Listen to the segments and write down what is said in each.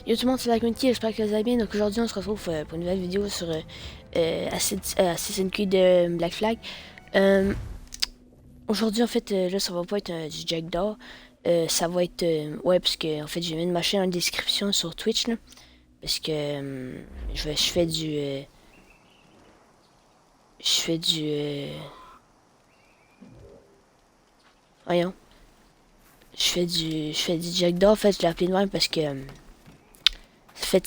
Yo tout le monde, c'est la communauté, j'espère que vous allez bien. Donc aujourd'hui on se retrouve pour une nouvelle vidéo sur Assassin's Creed Black Flag. Euh, Aujourd'hui en fait, là ça va pas être du Jackdaw. Ça va être... ouais, parce que en fait j'ai mis de machin en description sur Twitch là. Parce que je fais du... je fais du... voyons. Je fais du Jackdaw en fait, je l'ai appelé de même parce que... en fait,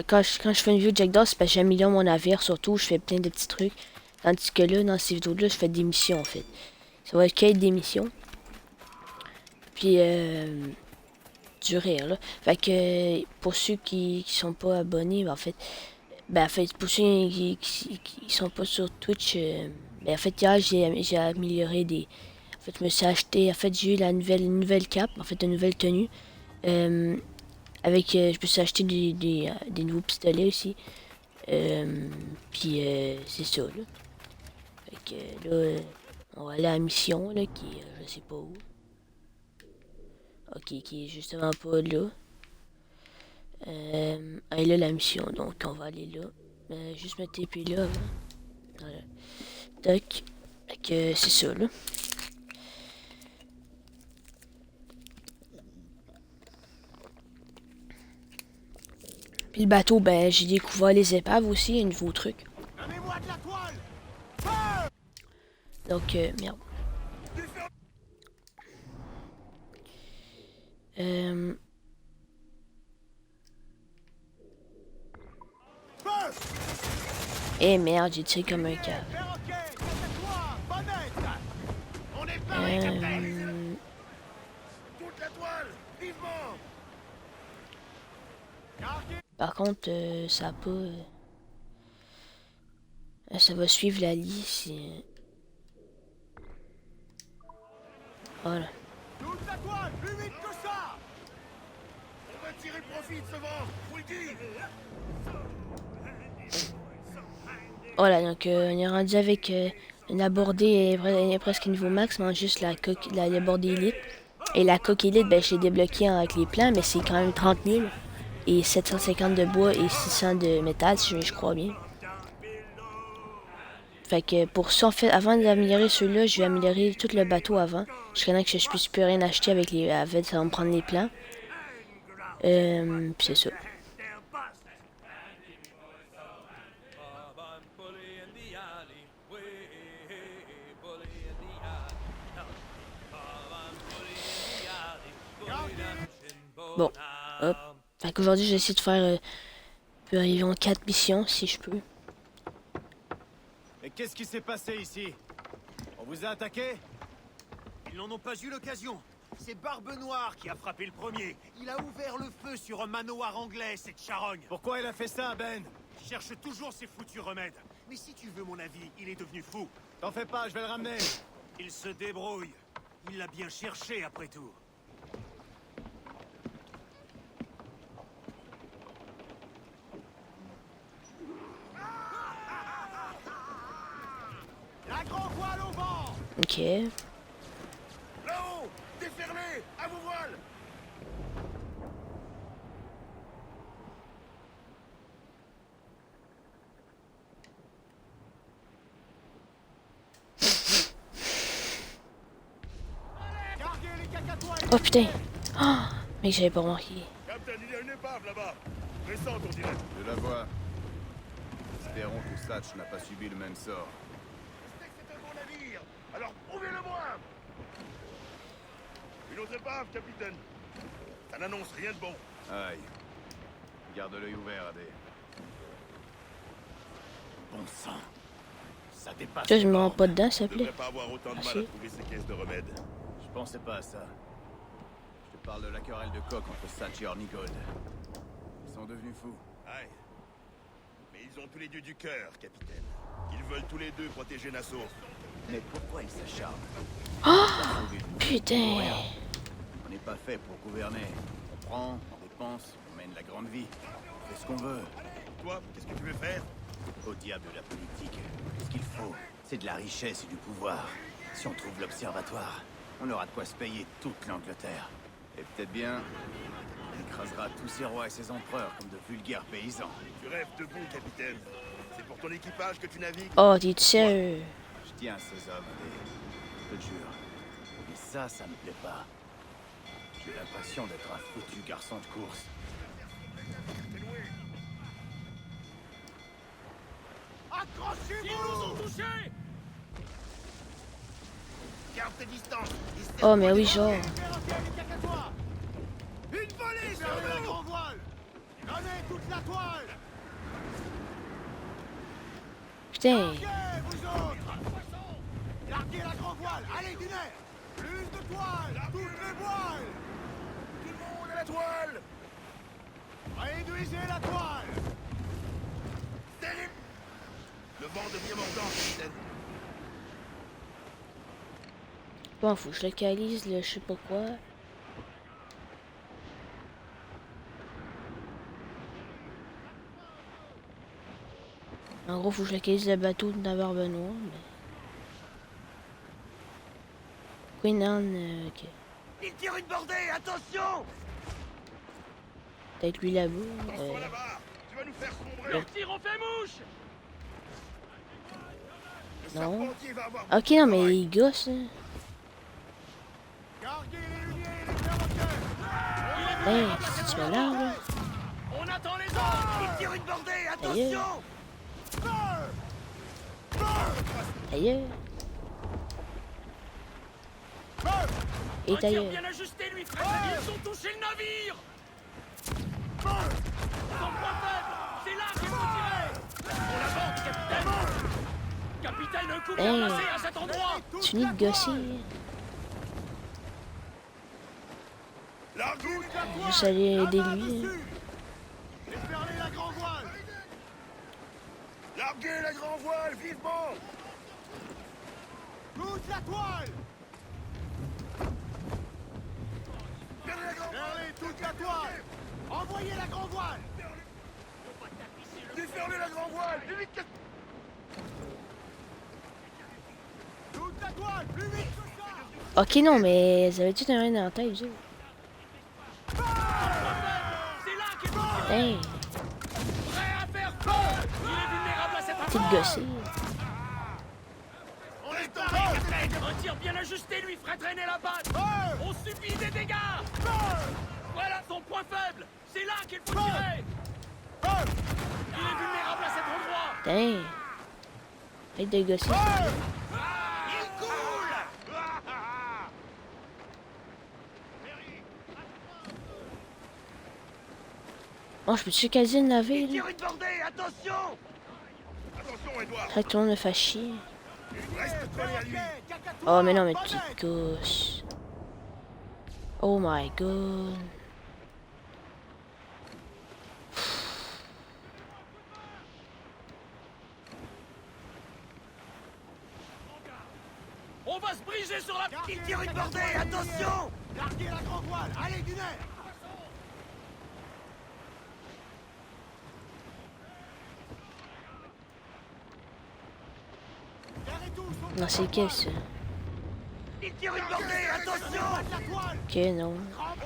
quand je fais une vidéo de Jackdaw, c'est parce que j'améliore mon navire, surtout, je fais plein de petits trucs. Tandis que là, dans ces vidéos-là, je fais des missions, en fait. Ça va être qu'il y ait des missions. Puis, du rire, là. Fait que, pour ceux qui sont pas abonnés, en fait, pour ceux qui sont pas sur Twitch, en fait, hier, j'ai amélioré des... En fait, je me suis acheté... En fait, j'ai eu une nouvelle cape, en fait, une nouvelle tenue. Euh, je me suis acheté des nouveaux pistolets aussi. Puis c'est ça là. Fait que là, on va aller à la mission là, qui est je sais pas où. Ok, qui est justement pas là. Elle est là la mission, donc on va aller là. Juste me TP là avant. Voilà. Tac. Fait que c'est ça là. Puis le bateau, ben j'ai découvert les épaves aussi, un nouveau truc. Donc merde. Euh, merde, j'ai tiré comme un cave. Par contre, ça a pas... ça va suivre la liste. Voilà. Toute la toile, plus vite que ça! On va tirer profit de ce vent, je vous le dis! Voilà, donc on est rendu avec une abordée est presque niveau max, mais juste l'abordée élite. Et la coque élite, ben je l'ai débloquée avec les plans, mais c'est quand même 30 000. Et 750 de bois et 600 de métal, si je crois bien. Fait que pour ça, en fait, avant d'améliorer ceux-là, je vais améliorer tout le bateau avant. Je connais que je puisse plus rien acheter avec ça va me prendre les plans. Puis c'est ça. Bon, hop. Fait qu'aujourd'hui, je vais essayer de faire environ 4 missions, si je peux. Et qu'est-ce qui s'est passé ici? On vous a attaqué? Ils n'en ont pas eu l'occasion. C'est Barbe Noire qui a frappé le premier. Il a ouvert le feu sur un manoir anglais, cette charogne. Pourquoi il a fait ça, Ben? Je cherche toujours ses foutus remèdes. Mais si tu veux mon avis, il est devenu fou. T'en fais pas, je vais le ramener. Il se débrouille. Il l'a bien cherché, après tout. La grand voile au vent! Ok. Là-haut! Déferlez! À vos voiles! Gardez les cacatois! Oh putain! Oh, mais j'avais pas remarqué. Captain, il y a une épave là-bas! Récente, on dirait. Je la vois. Espérons que Satch n'a pas subi le même sort. Je sais que c'est un bon navire! Alors prouvez-le-moi! Une autre épave, capitaine! Ça n'annonce rien de bon. Aïe. Garde l'œil ouvert, Adé. Bon sang! Ça dépasse. Tu vois, je me rends pas dedans, s'il te On plaît. devrait pas avoir autant de mal Merci. à trouver ces caisses de remèdes. Je pensais pas à ça. Je te parle de la querelle de coq entre Satch et Hornigold. Ils sont devenus fous. Aïe. Mais ils ont tous les deux du cœur, capitaine. Ils veulent tous les deux protéger Nassau. Mais pourquoi ils s'acharnent? Oh putain! On n'est pas fait pour gouverner. On prend, on dépense, on mène la grande vie. On fait ce qu'on veut. Toi, qu'est-ce que tu veux faire? Au diable de la politique. Tout ce qu'il faut, c'est de la richesse et du pouvoir. Si on trouve l'observatoire, on aura de quoi se payer toute l'Angleterre. Et peut-être bien Il écrasera tous ses rois et ses empereurs comme de vulgaires paysans. Tu rêves debout, capitaine. C'est pour ton équipage que tu navigues. Oh, t'es sérieux? Je tiens à ces hommes, je te le jure. Mais ça me plaît pas. J'ai l'impression d'être un foutu garçon de course. Accrochez-vous! Ils nous ont touchés! Garde tes distances. Oh, mais oui, genre. Une volée sur la grand voile! Donnez toute la toile! Putain. Larguez, vous autres! Larguez la grand voile! Allez, du nerf! Plus de toile! Toutes les voiles! Tout le monde à la toile. Réduisez la toile! Terrible. Le vent devient mordant, capitaine. Bon, faut que je localise le je sais pas quoi. En gros, faut que je localise le bateau de la Barbe Noire, mais... Queen Anne, ok. Il tire une bordée, attention. Peut-être lui là-bas. Attention là-bas. Tu vas nous faire sombrer. Le Tir, on fait mouche! Le Non. serpentier va avoir Ok, non, mais il gosse, hein. Garguez les huniers et les perroquets! Hey, si tu m'as l'air, là. On attend les autres! Il tire une bordée, Aïe. attention. Aïe. Et Un tir aïe. bien ajusté, lui, frère! Ils ont touché le navire! Son point faible! C'est là qu'il faut tirer! On l'aborde, capitaine! Capitaine, un coup de Hey. ramassé à cet endroit! Tu finis de gosser. Largue. Juste aller aider lui. Hein. Déferlez la grand voile! Larguez la grand voile, vivement. Toute la toile! Perdez la grand voile. Déferlez toute la toile! Envoyez la grand voile! Déferlez la grand voile. Plus vite que... Toute la toile! Plus vite que ça! Ok, non, mais ça avait tout un rien dans la tête, ça. C'est là qu'il faut tirer! Hey, Prêt à faire feu! Il est vulnérable à cette t'es attaque! de gosser. On est tombé, capitaine. Un tir bien ajusté lui ferait traîner la batte! On subit des dégâts! Voilà son point faible! C'est là qu'il faut tirer! Il est vulnérable à cet endroit! Putain. Arrête de gosser. Il coule. Oh, je peux-tu caser le navire, Il là? tire une bordée, attention. Attention, Edouard. Arrête, tout le monde me fait chier. Reste collé à lui. Oh, mais non, mais petite gosse. Oh my god. On va se briser sur la... Il tire une bordée, attention. Larguez la grand voile! Allez, du nerf! Non, c'est lequel, ça? Il tire une bordée, attention. La toile! Ok, non.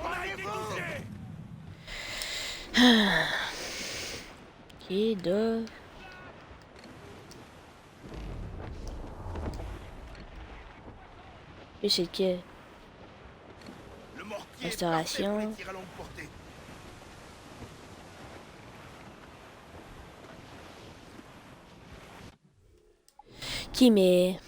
On a été touché. Ok, deux. Et c'est lequel? Le mortier est Restauration. parfait pour les tirs à longue portée. Qui, mais...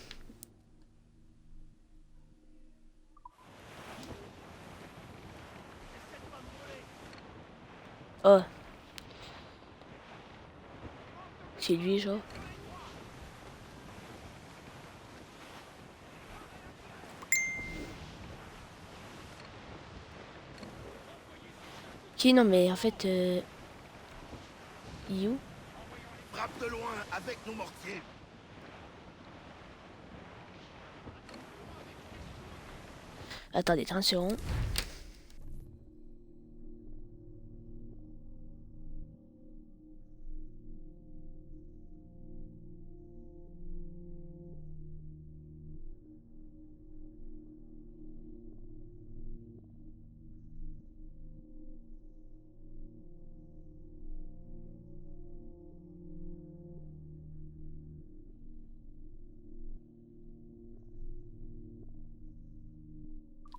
Oh. C'est lui, genre. Ok, non, mais en fait... Il est où? Frappe de loin avec nos mortiers. Attendez, 30 secondes.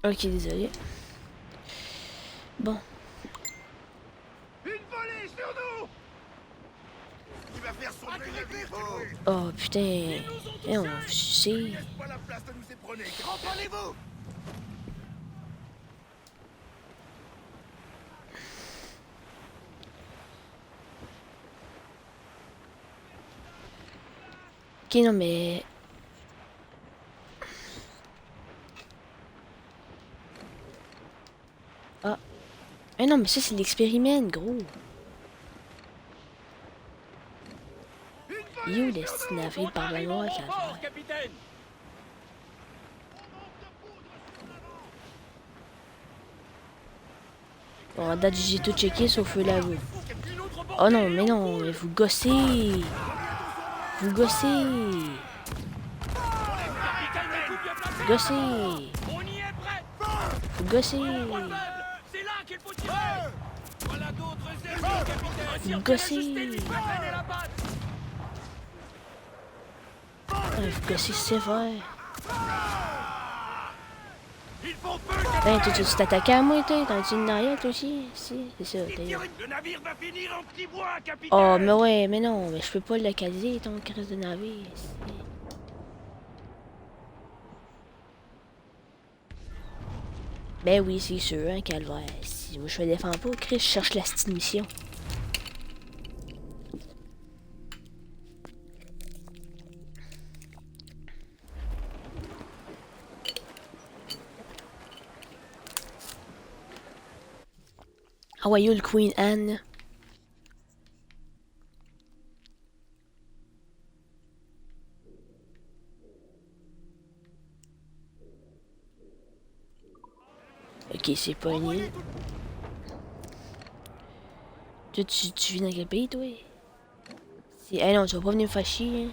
Ok, désolé. Bon. Une volée sur nous! Il va faire sombrer le navire, tu vois. Oh putain. Eh, on sait. Laisse pas la place de nous éperonner. Reprenez-vous! Ok, non, mais. Ah. Mais non, mais ça, c'est l'expériment, gros. You, le style navire par Benoît, ça va. capitaine! Bon, à date, j'ai tout checké sauf là vous. Oh non, mais non, mais vous gossez. Vous gossez. Vous gossez. On y est prêt! Vous gossez. C'est là qu'il faut tirer! Voilà d'autres ennemis, capitaine! Vous gossez. Prenez la batte! Vous gossez sévère. Ils font feu, Ben, tu t'attaquais à moi, toi? T'en as une arrière, toi aussi? Si, c'est ça, d'ailleurs. Le navire va finir en petits bois, capitaine! Oh, mais ouais, mais non, mais je peux pas le localiser, ton crise de navire. Ben oui, c'est sûr, hein, calvaire. Si moi je me défends pas, Chris, je cherche la petite mission. How are you, le Queen Anne? Ok, c'est pas une île. Toi, tu vis dans quel pays, toi? Eh non, tu vas pas venir me faire chier, hein?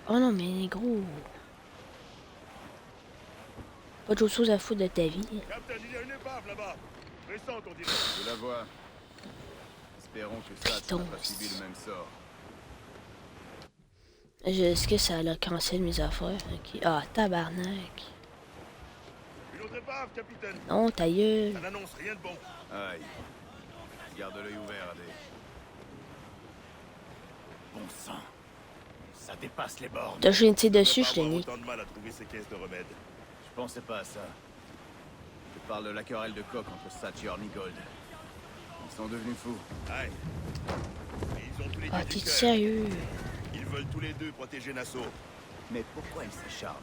Oh non, mais gros. Pas d'autre chose à foutre de ta vie. Captain, il y a une épave là-bas. Récente, on dirait. Je la vois. Espérons que ça Putain. n'a pas subi le même sort. Est-ce que ça a cancel mes affaires? Ok. Ah, tabarnak. Une autre épave, capitaine. Non, ta gueule. Ça n'annonce rien de bon. Aïe. Garde l'œil ouvert, Adé. Bon sang. Ça dépasse les bornes. T'as joué une tire dessus, On je va l'ai avoir mis. autant de mal à trouver ces caisses de remède. Je pensais pas à ça. Je parle de la querelle de coq entre Satch et Hornigold. Ils sont devenus fous. Aïe. Et ils ont tous les deux Ah, du t'es cœur. sérieux? Ils veulent tous les deux protéger Nassau. Mais pourquoi ils s'acharnent?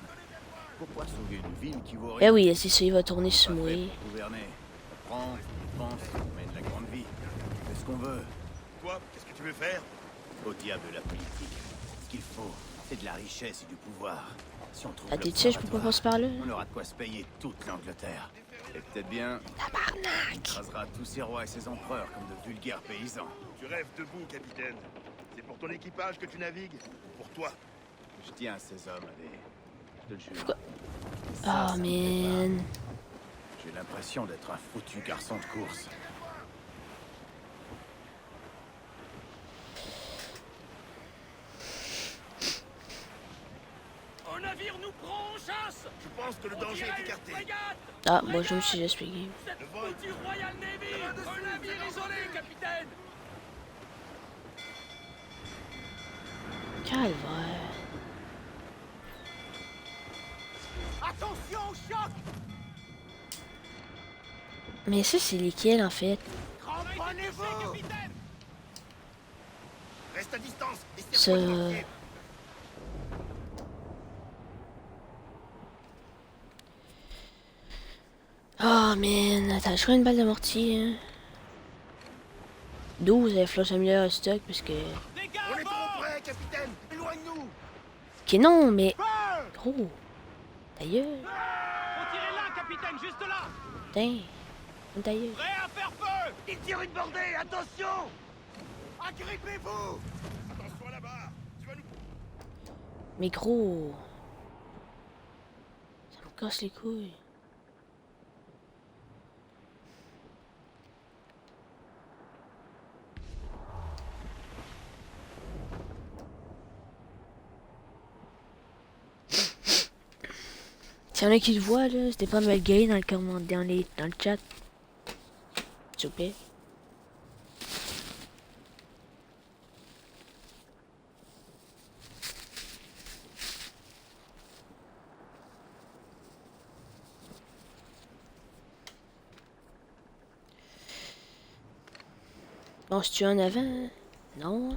Pourquoi sauver une ville qui vaut Eh rien? oui, c'est ça, il va tourner sur Pas moi. fait pour gouverner. On prend, on dépense, on mène la grande vie. On fait ce qu'on veut. Toi, qu'est-ce que tu veux faire? Au diable de la politique. Ce qu'il faut, c'est de la richesse et du pouvoir. Si on trouve Ah, t'es sûr, je peux pas passer par là? on aura de quoi se payer toute l'Angleterre. Et peut-être bien, on Tabarnak! écrasera tous ses rois et ses empereurs comme de vulgaires paysans. Tu rêves debout, capitaine. C'est pour ton équipage que tu navigues ou pour toi? Je tiens à ces hommes, Adé. Je te le jure. Pourquoi? Et ça, Oh, ça me plaît man. pas. J'ai l'impression d'être un foutu garçon de course. Un navire nous prend en chasse! Je pense que le danger est écarté. Ah, moi, je me suis juste expliqué. Cette foutue Royal Navy! Un navire isolé, capitaine! Calvaire. Attention au choc! Mais ça, c'est lesquels, en fait? Cramponnez-vous! Reste à distance. Et Ça... serre-toi de mortier. Oh, man. Attends, je ferai une balle de mortier, hein. 12 avec flèche améliorée en stock, parce que... On est trop près, capitaine. Éloigne-nous. Ok, non, mais... Feu! Gros. Ta gueule. Faut tirer là, capitaine, juste là! Putain. Ta gueule. Prêt à faire feu! Il tire une bordée, attention! Agrippez-vous! Attention là-bas. Tu vas nous... Mais gros. Ça me casse les couilles. S'il y en a qui le voient, là, n'hésitez pas à me le gagner dans le chat. S'il vous plaît. Bon, si tu en avant, hein? Non.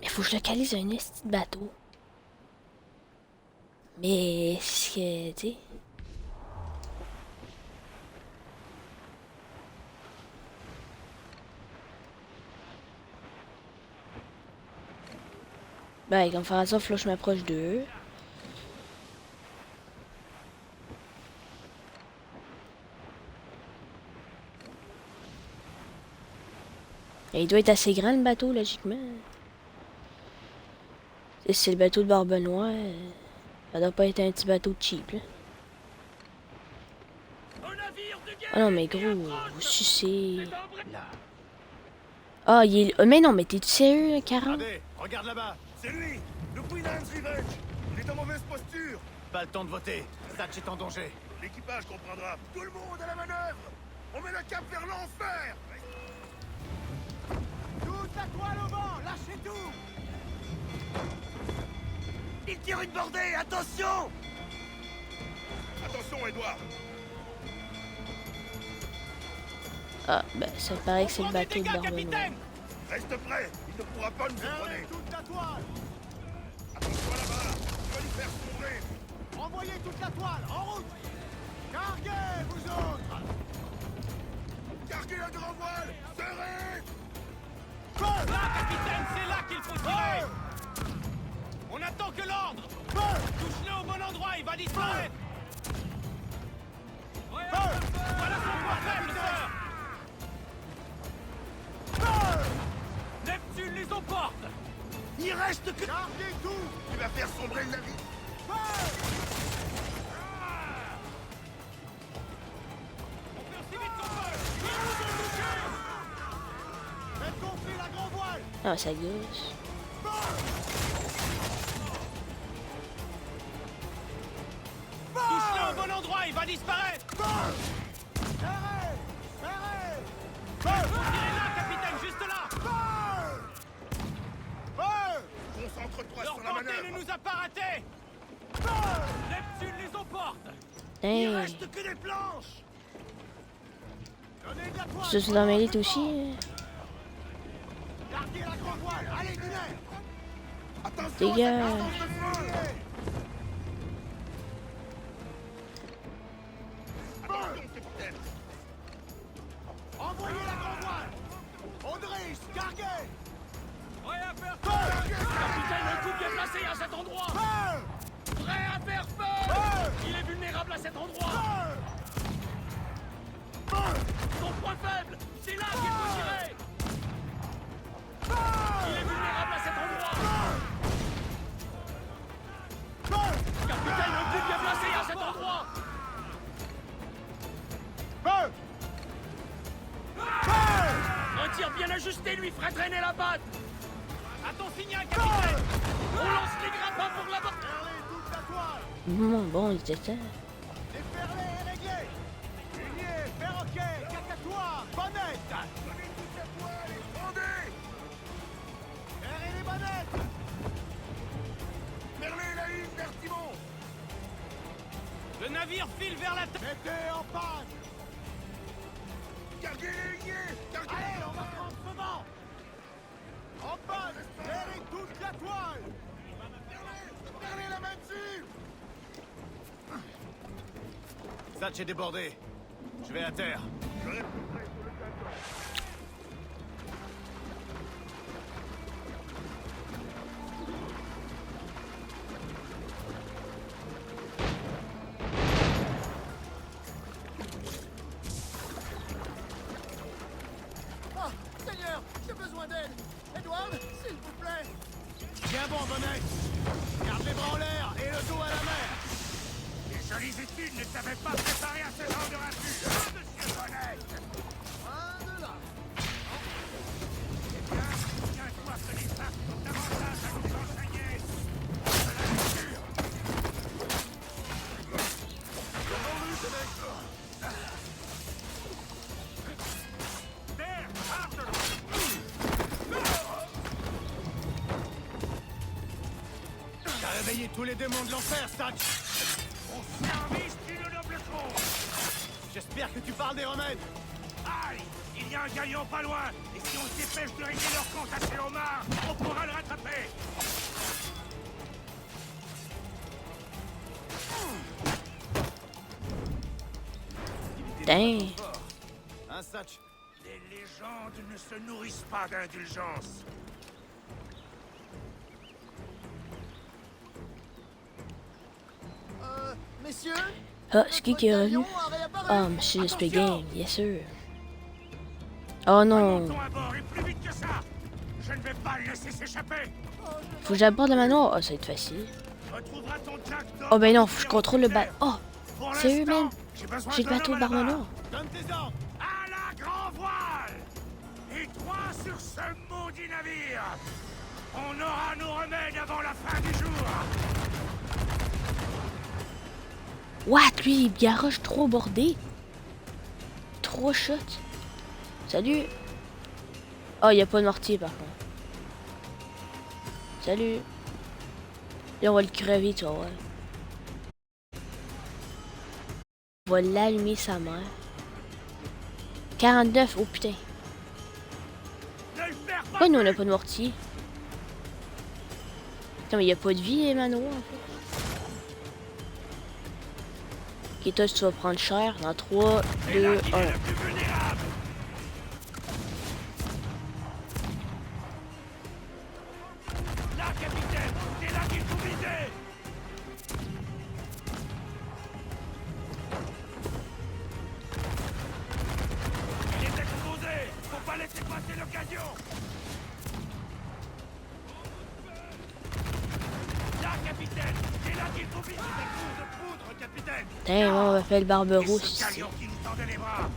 Il faut que je localise un esti de bateau. Mais c'est que, tu sais. Ben, comme faire ça, faut que je m'approche d'eux. Et il doit être assez grand le bateau, logiquement. Et c'est le bateau de Barbe-Noire. Ça doit pas être un petit bateau cheap, là. Ah non, mais gros, vous sucez. Ah, il est... mais non, mais t'es-tu sérieux, 40? Regardez, regarde là-bas. C'est lui, le Queen's Revenge. Il est en mauvaise posture. Pas le temps de voter. Satch est en danger. L'équipage comprendra. Tout le monde à la manœuvre. On met le cap vers l'enfer. Toute la toile au vent, lâchez tout. Il tire une bordée, attention. Attention, Edouard. Ah, ben, ça paraît que c'est le bateau de Barbe-Noire. Reste prêt, il ne pourra pas nous écraser. toute la toile. Attention à la barre, tu vas lui faire sombrer. Envoyez toute la toile, en route. Carguez, vous autres. Carguez la grand voile, serrez. Là, capitaine, c'est là qu'il faut tirer. On attend que l'ordre. Touche-le au bon endroit, il va disparaître. Voilà son point faible, sœur. Neptune les emporte. Il reste que... Carguez tout. Tu vas faire sombrer le navire. On fait aussi vite qu'on peut. Ils nous ont touchés. Faites gonfler la grand voile. Ah, ça gosse. Touche-le au bon endroit, il va disparaître. Serrez. Tirez là, capitaine, juste là. Concentre-toi Leur sur la portée manœuvre. ne nous a pas ratés. Neptune les emporte. Il Dang. reste que des planches. Donnez de la toile. Ça, c'est dans ma élite aussi, hein. Gardez la grand voile. Allez, du nez. Attention, Les à gars. cette distance de feu. Attention, capitaine. Envoyez la grand voile. Audrich, carguez. Prêt à faire feu. Capitaine, un coup bien placé à cet endroit. Prêt à faire feu. Il est vulnérable à cet endroit. Son point faible, c'est là qu'il faut tirer. Il est vulnérable à cet endroit. Capitaine, un coup bien placé à cet endroit. Un tir bien ajusté lui ferait traîner la batte. À ton signal, capitaine. On lance les grappins pour la batte. Perlez toute la toile. Bon, il était temps. Les perlés est réglé. Hunier, perroquet, cacatoire, bonnette. Donnez toute la toile et fondez. Ferrez les bonnettes. Merlet, la ligne vers Timon. Le navire file vers la tête. Mettez en panne. Carguez les lignées. Carguez. Allez, on va prendre ce vent. En panne. Ferrez toute la toile. Merlet, la main dessus. Satch est débordé. Je vais à terre. Ah, Seigneur, j'ai besoin d'aide. Edward, s'il vous plaît. Bien bon, bonnette. Garde les bras en l'air et le dos à la mer. Les sollicitudes ne savaient pas préparer à ce genre de rature. Monsieur Bonnet. Un de là. Eh bien, tiens-toi que les femmes ont davantage à nous enseigner. chasser tous les démons de l'enfer, Satch. Au service d'une noble cause. J'espère que tu parles des remèdes. Aïe! Il y a un gaillon pas loin. Et si on se dépêche de régler leur compte à ces homards, on pourra le rattraper. Dang. Hein, Satch? Les légendes ne se nourrissent pas d'indulgence. Messieurs? Ah, c'est qui est revenu? Ah, monsieur le Split Game, bien sûr. Oh non. Montons à bord et plus vite que ça. Je ne vais pas le laisser s'échapper. Faut que j'aborde le manoir. Oh, ça va être facile. Retrouveras ton Jack d'or. Oh ben non, faut que je contrôle le bateau. Oh, Pour sérieux, l'instant, man? besoin J'ai le d'un bateau homme de à la Barmanoir. barre. Donne tes ordres. À la grand voile. Et toi sur ce maudit navire. On aura nos remèdes avant la fin du jour. What? Lui, il garoche trop bordé. 3 shots. Salut. Oh, il a pas de mortier par contre. Salut. Là, on va le crever, tu vois. On va l'allumer sa mère. 49, oh putain. Ne le perds pas. Pourquoi nous on a pas de mortier? Putain, mais il y a pas de vie, Emmanuel, en fait. Ok, toi, tu vas prendre cher dans 3, C'est 2, là qu'il est 1. le plus vulnérable. Là, capitaine, c'est là qu'il faut viser. Il est exposé. Faut pas laisser passer l'occasion. Là, capitaine, c'est là qu'il faut viser. Des coups de poudre, capitaine. Putain, moi, on va faire le Et barberousse ce ici. galion qui nous tendait les bras.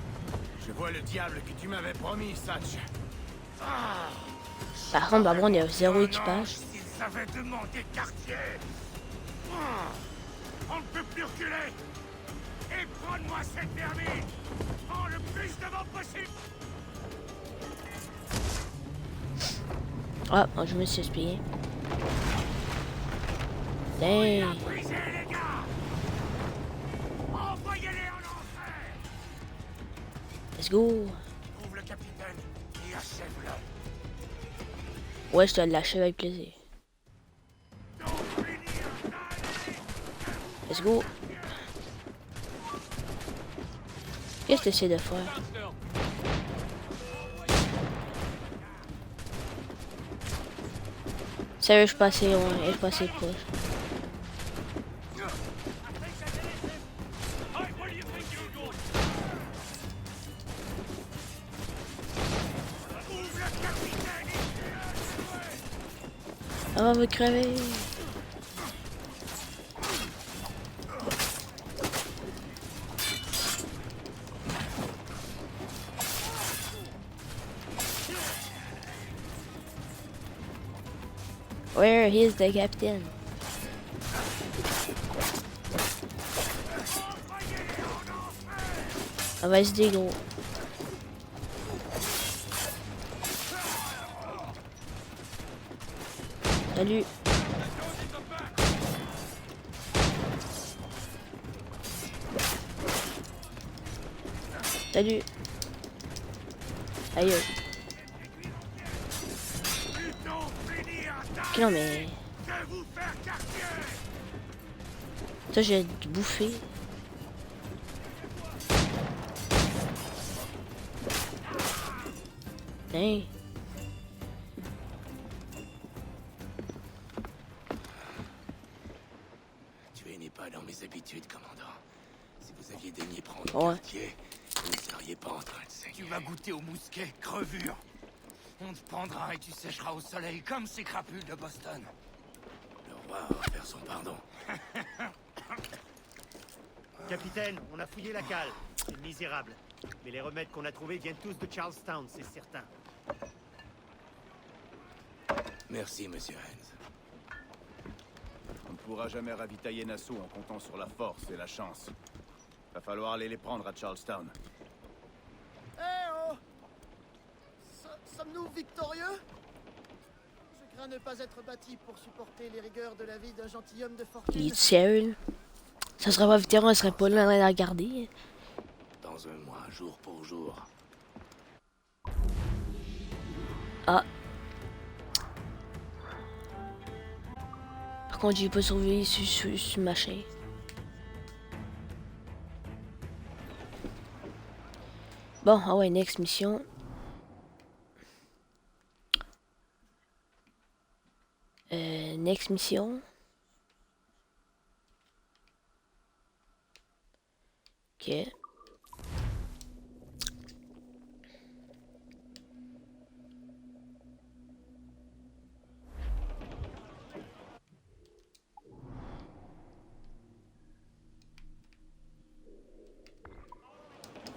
Je vois le diable que tu m'avais promis, Satch. Par contre, Barbon, il y a 0 Oh équipage. non, s'ils savaient demander quartier. On ne peut plus reculer. Et prends-moi cette vermine. Prends le plus de vent possible. Ah, je me suis expliqué. Il a Dang. brisé, les gars. Envoyez-les en enfer. Let's go. Trouve le capitaine et achève-le. Ouais, je te l'achève avec plaisir. Donc finir, allez. Let's go. Qu'est-ce que tu essaies de faire? Sérieux, je suis pas assez loin, je suis pas assez proche. Trouve le capitaine et On va vous crever. Where is the captain? On va se dire gros. Salut. Salut. Aïe. Ok, non mais... de vous faire quartier. Ça, j'ai dû bouffer. Hein? Tu n'est pas dans mes habitudes, commandant. Si vous aviez daigné prendre Ouais. quartier, vous ne seriez pas en train de saigner. Tu vas goûter au mousquet, crevure. On te prendra et tu sécheras au soleil comme ces crapules de Boston. Le roi va faire son pardon. Capitaine, on a fouillé la cale. C'est misérable. Mais les remèdes qu'on a trouvés viennent tous de Charlestown, c'est certain. Merci, monsieur Hens. On ne pourra jamais ravitailler Nassau en comptant sur la force et la chance. Va falloir aller les prendre à Charlestown. Eh oh! Sommes-nous victorieux? Je crains ne pas être bâti pour supporter les rigueurs de la vie d'un gentilhomme de Il fortune. est sérieux, là? Ça serait pas vétéran, on serait pas là en train de la regarder. Dans un mois, jour pour jour. Ah. Par contre, j'ai pas surveillé sur machin. Bon, ah ouais, next mission. Next mission. Ok.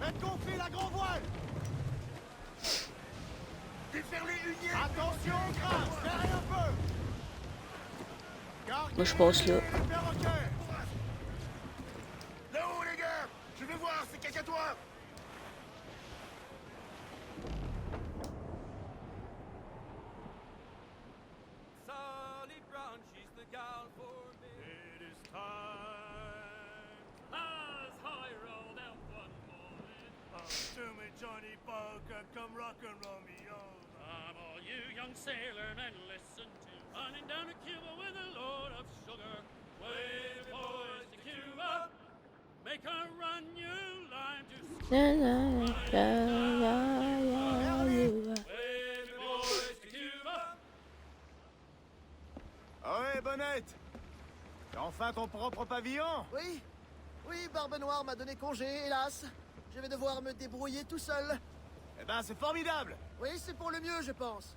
Faites gonfler la grand voile. Déferlez unier. Attention, grâce, serrez un peu. Moi, je passe là. Perroquet. Là-haut, les gars. Je veux voir, c'est quelqu'un toi. Solid ground, she's the gal for me. It is time. As high rolled out one morning. To me, Johnny Poker, come rock and roll me over. Come all you young sailor and listen to running down to Cuba with a load of sugar. Way boys to Cuba, make her run you line to La, la, la, la, la, la. Way boys to Cuba. Ah ouais, Bonnette. T'as enfin ton propre pavillon? Oui, oui, Barbe Noire m'a donné congé, hélas. Je vais devoir me débrouiller tout seul. Eh ben, c'est formidable. Oui, c'est pour le mieux, je pense.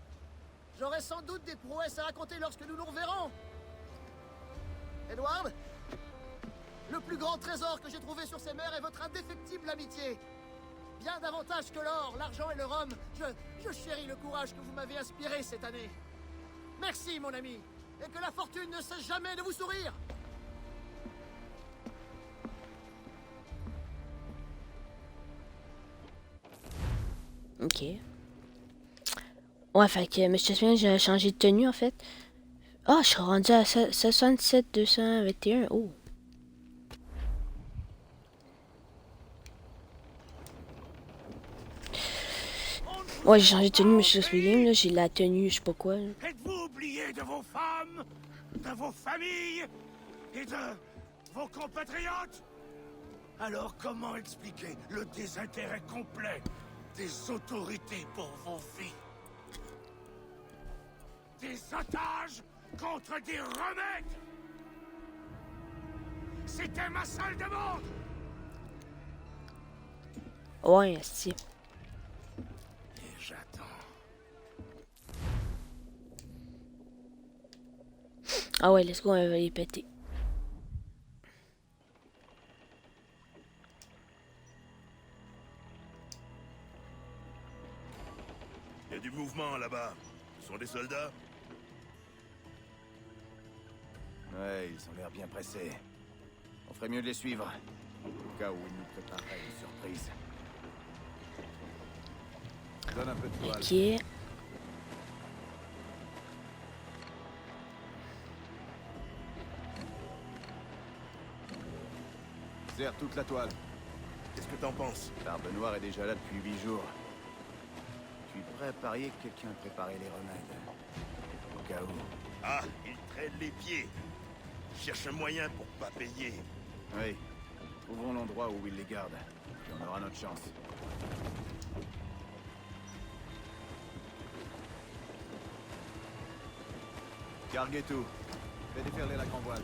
J'aurai sans doute des prouesses à raconter lorsque nous nous reverrons. Edward, le plus grand trésor que j'ai trouvé sur ces mers est votre indéfectible amitié. Bien davantage que l'or, l'argent et le rhum, je chéris le courage que vous m'avez inspiré cette année. Merci, mon ami, et que la fortune ne cesse jamais de vous sourire. Ok. Ouais, fait que Monsieur Smith, j'ai changé de tenue en fait. Ah, je suis rendu à 67 221. Oh. Ouais, j'ai changé de tenue, Monsieur Smith, là. J'ai la tenue, je sais pas quoi. Là. Êtes-vous oublié de vos femmes, de vos familles et de vos compatriotes? Alors comment expliquer le désintérêt complet des autorités pour vos filles? Des otages contre des remèdes? C'était ma seule demande! Ouais, si. Et j'attends. Ah ouais, let's go, on va les péter. Il y a du mouvement là-bas. Ce sont des soldats? Ouais, ils ont l'air bien pressés. On ferait mieux de les suivre. Au cas où ils nous prépareraient une surprise. Donne un peu de toile. Ok. Serre toute la toile. Qu'est-ce que t'en penses? Barbe Noire est déjà là depuis 8 jours. Je suis prêt à parier que quelqu'un a préparé les remèdes. Au cas où. Ah, ils traînent les pieds. Ils cherchent un moyen pour pas payer. Oui. Trouvons l'endroit où ils les gardent. Et on aura notre chance. Carguez tout. Fais déferler la grand voile.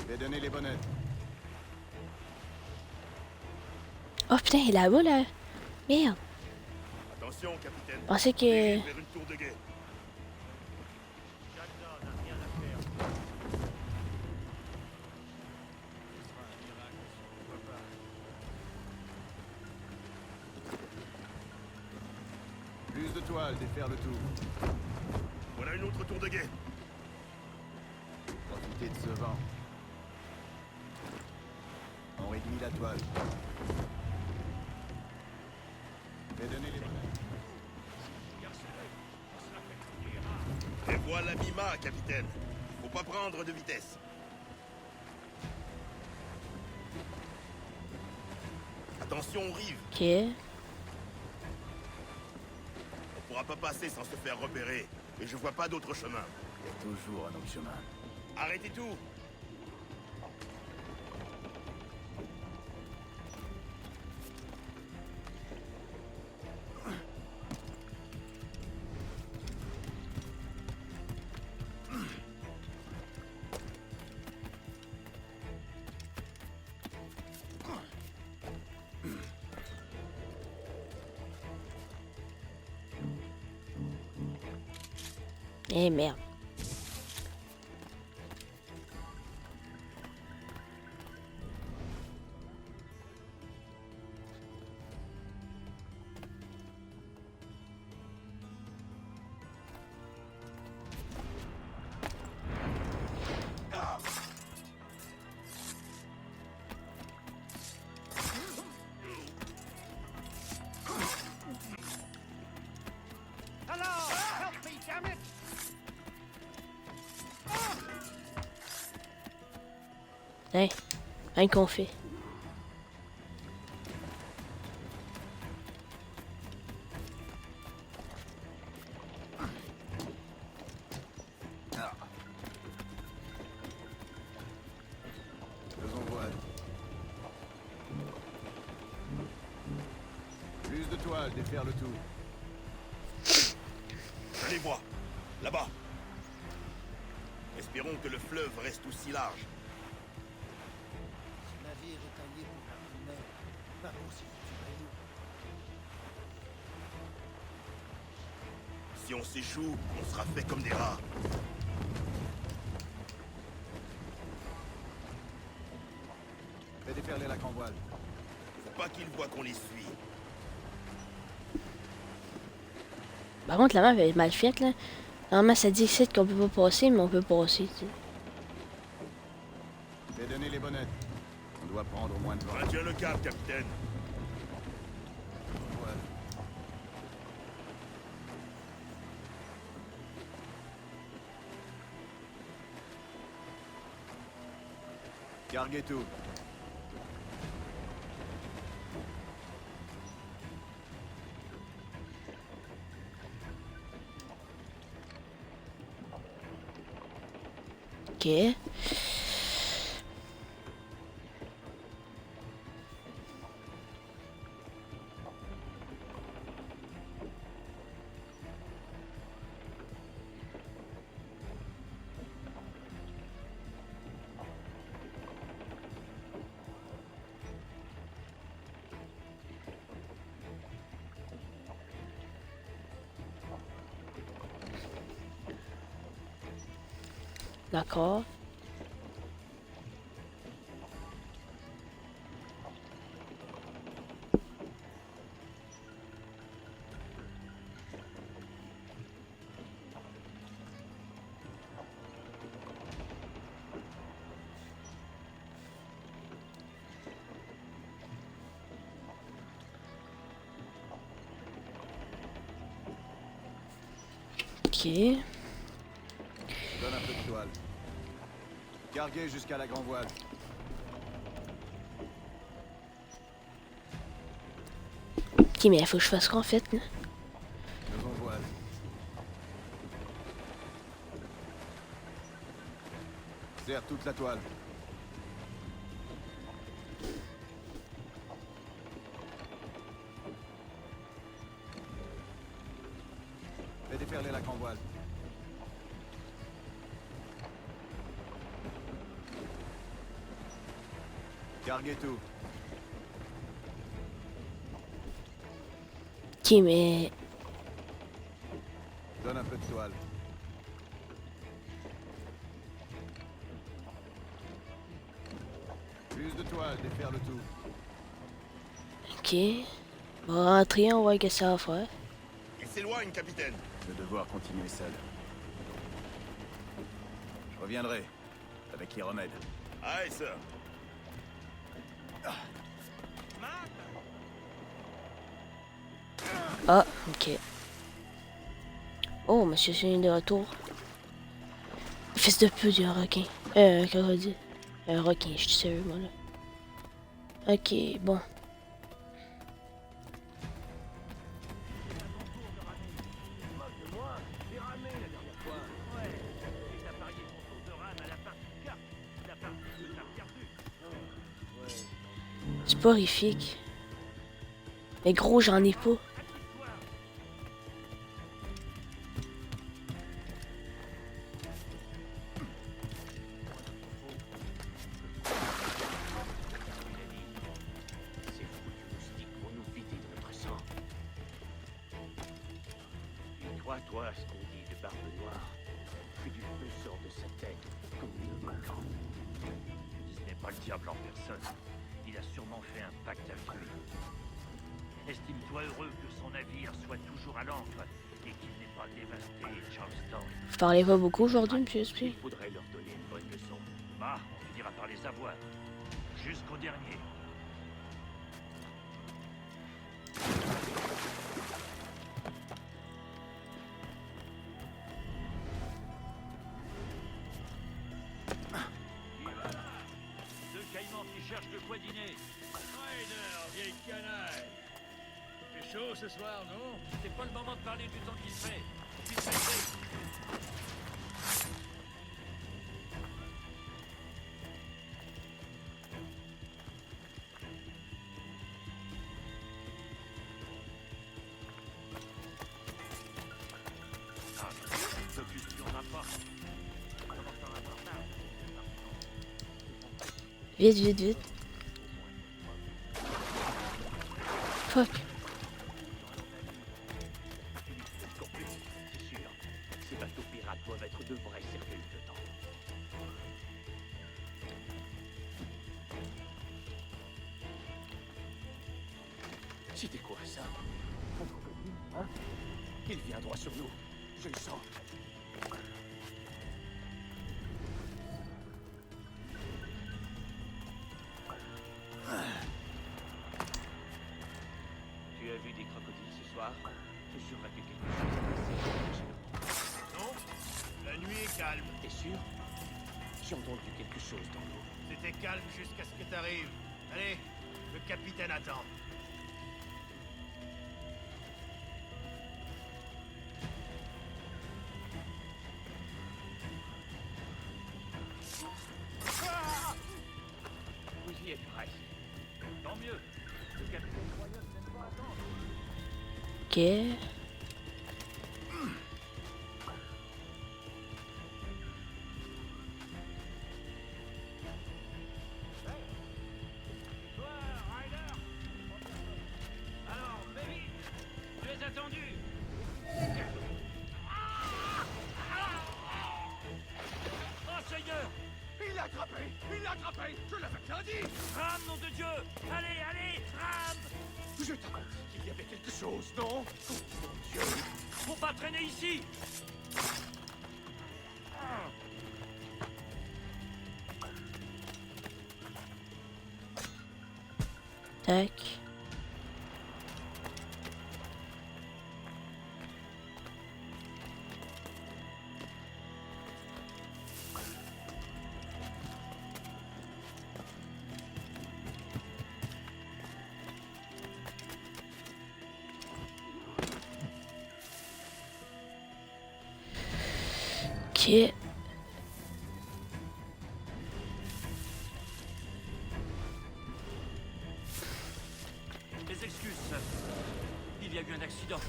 Fais donner les bonnettes. Oh putain, il est là-bas, là. Merde. Attention, capitaine. Je pensais que... Vers une tour de guet. Jackdaw n'a rien à faire. Ce sera un miracle si on ne voit pas. Plus de toile, défaire le tout. Voilà une autre tour de guet. Profitez de ce vent. On réduit la toile. Et donnez les bonnets. Et voilà Mima, capitaine. Faut pas prendre de vitesse. Attention aux rives. Ok. On pourra pas passer sans se faire repérer. Et je vois pas d'autre chemin. Il y a toujours un autre chemin. Arrêtez tout. Eh merde. Hein? Rien qu'on fait. Faisons voile. Plus de toile, défaire le tout. Je les vois. Là-bas. Espérons que le fleuve reste aussi large. Ce navire est taillé pour la plus mer. Pas pour s'y foutre nous. Si on s'échoue, on sera fait comme des rats. Fais déferler la grand-voile. Faut pas qu'ils voient qu'on les suit. Par contre, la map est mal faite, là. Normalement, ça dit ici qu'on peut pas passer, mais on peut passer, tu sais. Fais donner les bonnettes. On doit prendre au moins de vent. Maintiens le cap, capitaine. Voile. Carguez tout. Ok. D'accord. Ok. Donne un peu de toile. Carguez jusqu'à la grand-voile. Ok, mais il faut que je fasse quoi en fait, là? Faisons voile. Serre toute la toile. Fais déferler la grand-voile. Carguez tout. Ok, mais... Donne un peu de toile. Plus de toile, défaire le tout. Ok. On va rentrer, on va voir ce que ça va faire. Il s'éloigne, capitaine. Je vais devoir continuer seul. Je reviendrai avec les remèdes. Aye, sir. Ah, ok. Oh, monsieur Chien est de retour. Fils de pute, il y a un requin. Un crocodile. Un requin, je suis sérieux, moi, là. Ok, bon. C'est pas horrifique. Mais gros, j'en ai pas. Ces foutus moustiques vont nous vider de notre sang. Et crois-toi à ce qu'on dit de Barbe Noire, que du feu sort de sa tête comme une volcan. Ce n'est pas le diable en personne. Il a sûrement fait un pacte avec lui. Estime-toi heureux que son navire soit toujours à l'ancre et qu'il n'ait pas dévasté Charleston. Vous parlez pas beaucoup aujourd'hui, monsieur Il SP? faudrait leur donner une bonne leçon. Bah, on finira par les avoir. Jusqu'au dernier. Deux caïmans qui cherchent de quoi dîner. Ryder, vieille canaille. Il fait chaud ce soir, non? C'est pas le moment de parler du temps qu'il fait. Vite fait. Focus sur un pas. Vite, vite, vite. Fuck. C'est sûr. Ces bateaux pirates doivent être de vrais cercueils de temps. C'était quoi ça? Hein? Il vient droit sur nous. Je le sens. Tu as vu des crocodiles ce soir? Je suis sûr que quelque chose s'est passé. Non, la nuit est calme. T'es sûr? J'ai entendu quelque chose dans l'eau. C'était calme jusqu'à ce que t'arrives. Allez, le capitaine attend. Vous y êtes presque. Tant mieux. Le capitaine Royal n'aime pas attendre. Ok. Alors, baby, tu es attendu. Oh, Seigneur! Il l'a attrapé! Il l'a attrapé! Je l'avais bien dit! Tram, nom de Dieu! Allez, allez, tram! Je t'avais dit qu'il y avait quelque chose, non? Oh, mon Dieu! Faut pas traîner ici! Tac. Ok. Mes excuses, sœur. Il y a eu un accident.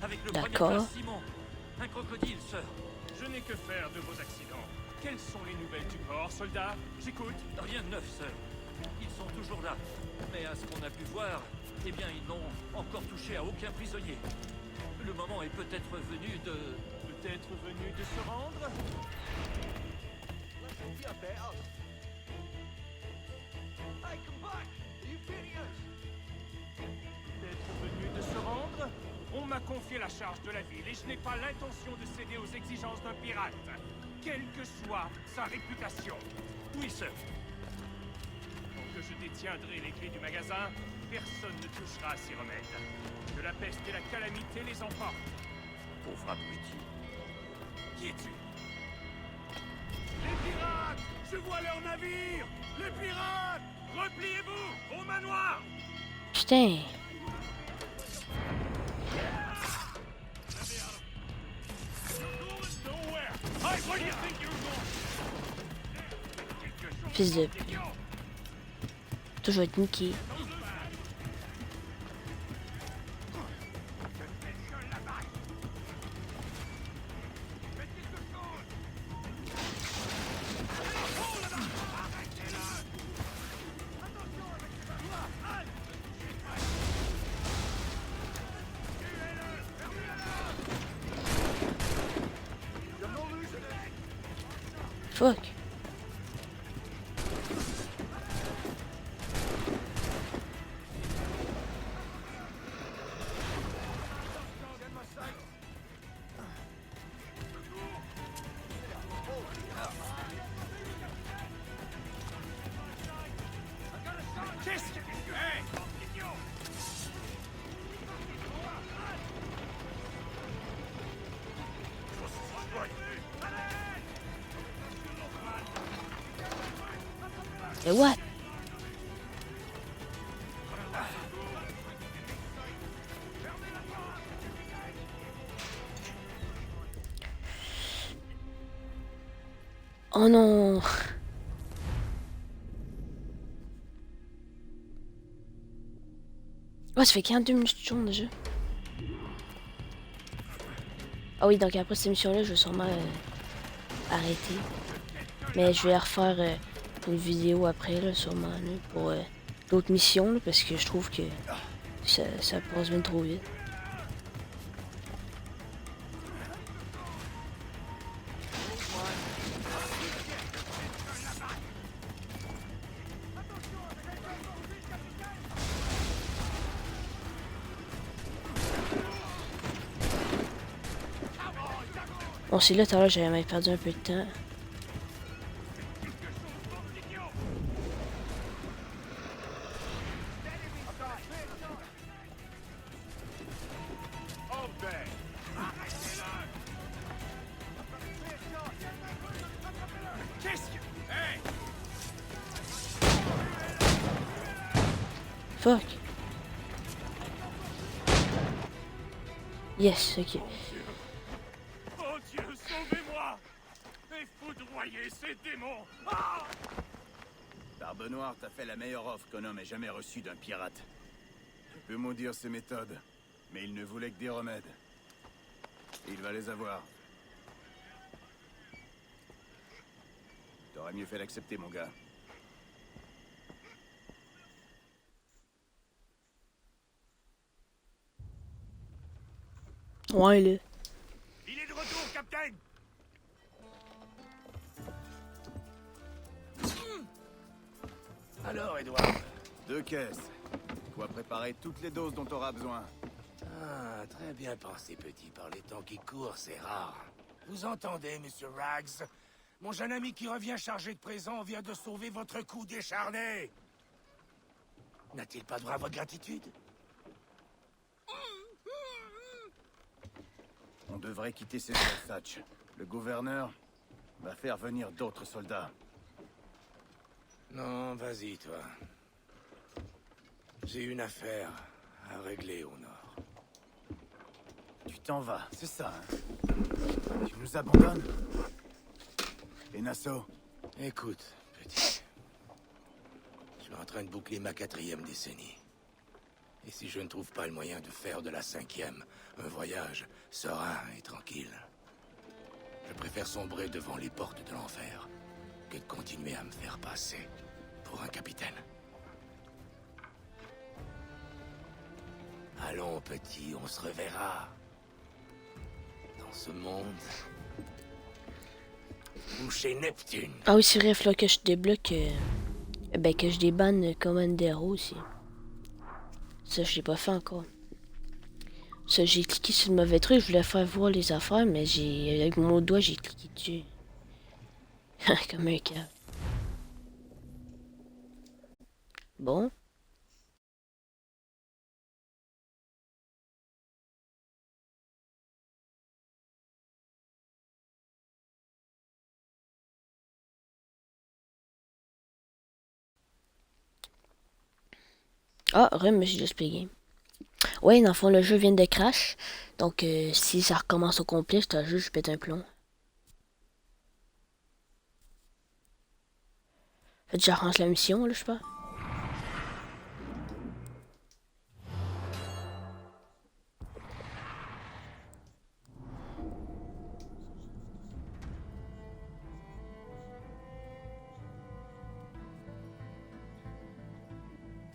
Avec le D'accord. premier classe Simon. Un crocodile, sœur. Je n'ai que faire de vos accidents. Quelles sont les nouvelles du port, soldat? J'écoute. Rien de neuf, sœur. Ils sont toujours là. Mais à ce qu'on a pu voir, eh bien, ils n'ont encore touché à aucun prisonnier. Le moment est peut-être venu de... Peut-être venu de se rendre? Peut-être venu de se rendre? On m'a confié la charge de la ville et je n'ai pas l'intention de céder aux exigences d'un pirate, quelle que soit sa réputation. Oui, sœur. Tant que que je détiendrai les clés du magasin, personne ne touchera à ces remèdes. Que la peste et la calamité les emportent. Pauvre abruti. Qui es-tu? Les pirates! Je vois leur navire! Les pirates! Repliez-vous au manoir! Putain. Fils de... Toujours être niqué. Fuck. Qu'est-ce que... Hey! Et what? Oh non. Oh, ça fait 42 minutes de tourne déjà. Ah oui, donc après cette mission-là, je vais sûrement arrêter. Mais je vais refaire une vidéo après, là, sûrement, là, pour d'autres missions, là, parce que je trouve que ça passe bien trop vite. Bon, c'est là, tout à l'heure, j'avais perdu un peu de temps. Qu'est-ce que... Hey! Fuck. Yes, ok. Oh Dieu, sauvez-moi! Et foudroyez ces démons! Ah! Barbe Noire t'a fait la meilleure offre qu'un homme ait jamais reçue d'un pirate. Tu peux maudire ses méthodes, mais il ne voulait que des remèdes. Et il va les avoir. T'aurais mieux fait d'accepter, mon gars. Ouais, là. Il est de retour, capitaine! Alors, Edward? 2 caisses. Quoi préparer toutes les doses dont t'auras besoin. Ah, très bien pensé, petit. Par les temps qui courent, c'est rare. Vous entendez, Monsieur Rags? Mon jeune ami qui revient chargé de présent vient de sauver votre cou décharné. N'a-t-il pas droit à votre gratitude? On devrait quitter ces zones, Satch. Le gouverneur va faire venir d'autres soldats. Non, vas-y, toi. J'ai une affaire à régler au nord. Tu t'en vas, c'est ça, hein? Tu nous abandonnes? Et Nassau? Écoute, petit. Je suis en train de boucler ma 4e décennie. Et si je ne trouve pas le moyen de faire de la 5e un voyage serein et tranquille, je préfère sombrer devant les portes de l'enfer que de continuer à me faire passer pour un capitaine. Allons, petit, on se reverra. Dans ce monde... ou chez Neptune. Ah oui, c'est vrai, il faut que je débloque... ben, que je débanne Commandero aussi. Ça, je l'ai pas fait encore. Ça, j'ai cliqué sur le mauvais truc, je voulais faire voir les affaires, mais j'ai... avec mon doigt, j'ai cliqué dessus. Comme un câble. Bon. Ah, me suis juste payé. Ouais, dans le fond, le jeu vient de crash. Donc, si ça recommence au complet, je te jure, je pète un plomb. En fait, j'arrange la mission, là, je sais pas.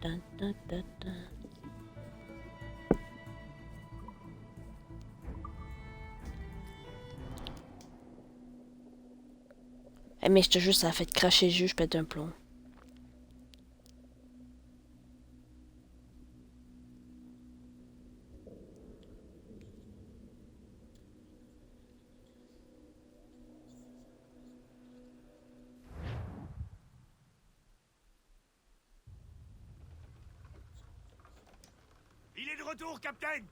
Dun, dun, dun, dun. Eh, mais je te jure, ça a fait cracher le jeu, je pète un plomb. Il est de retour, Capitaine.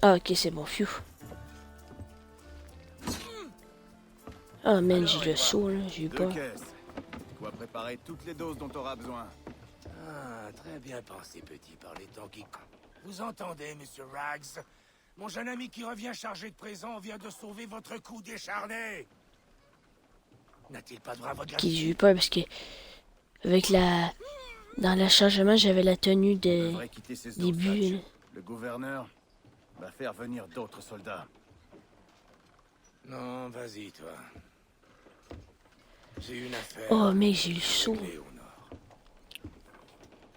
Ah, ok, c'est bon, phew. Ah, man, Alors, j'ai le Edward, saut, là, j'ai eu 2 peur. caisses. Quoi préparer toutes les doses dont t'auras besoin. Ah, très bien pensé, petit, par les temps qui... Vous entendez, monsieur Rags? Mon jeune ami qui revient chargé de présent vient de sauver votre coup décharné. N'a-t-il pas de bravo de la... Ok, j'ai eu peur parce que, avec la... Dans le chargement, j'avais la tenue On de devrait quitter ces début. Orsatch. Là. Le gouverneur va faire venir d'autres soldats. Non, vas-y, toi. J'ai une affaire... Oh, mec, j'ai eu le à saut. régler au nord.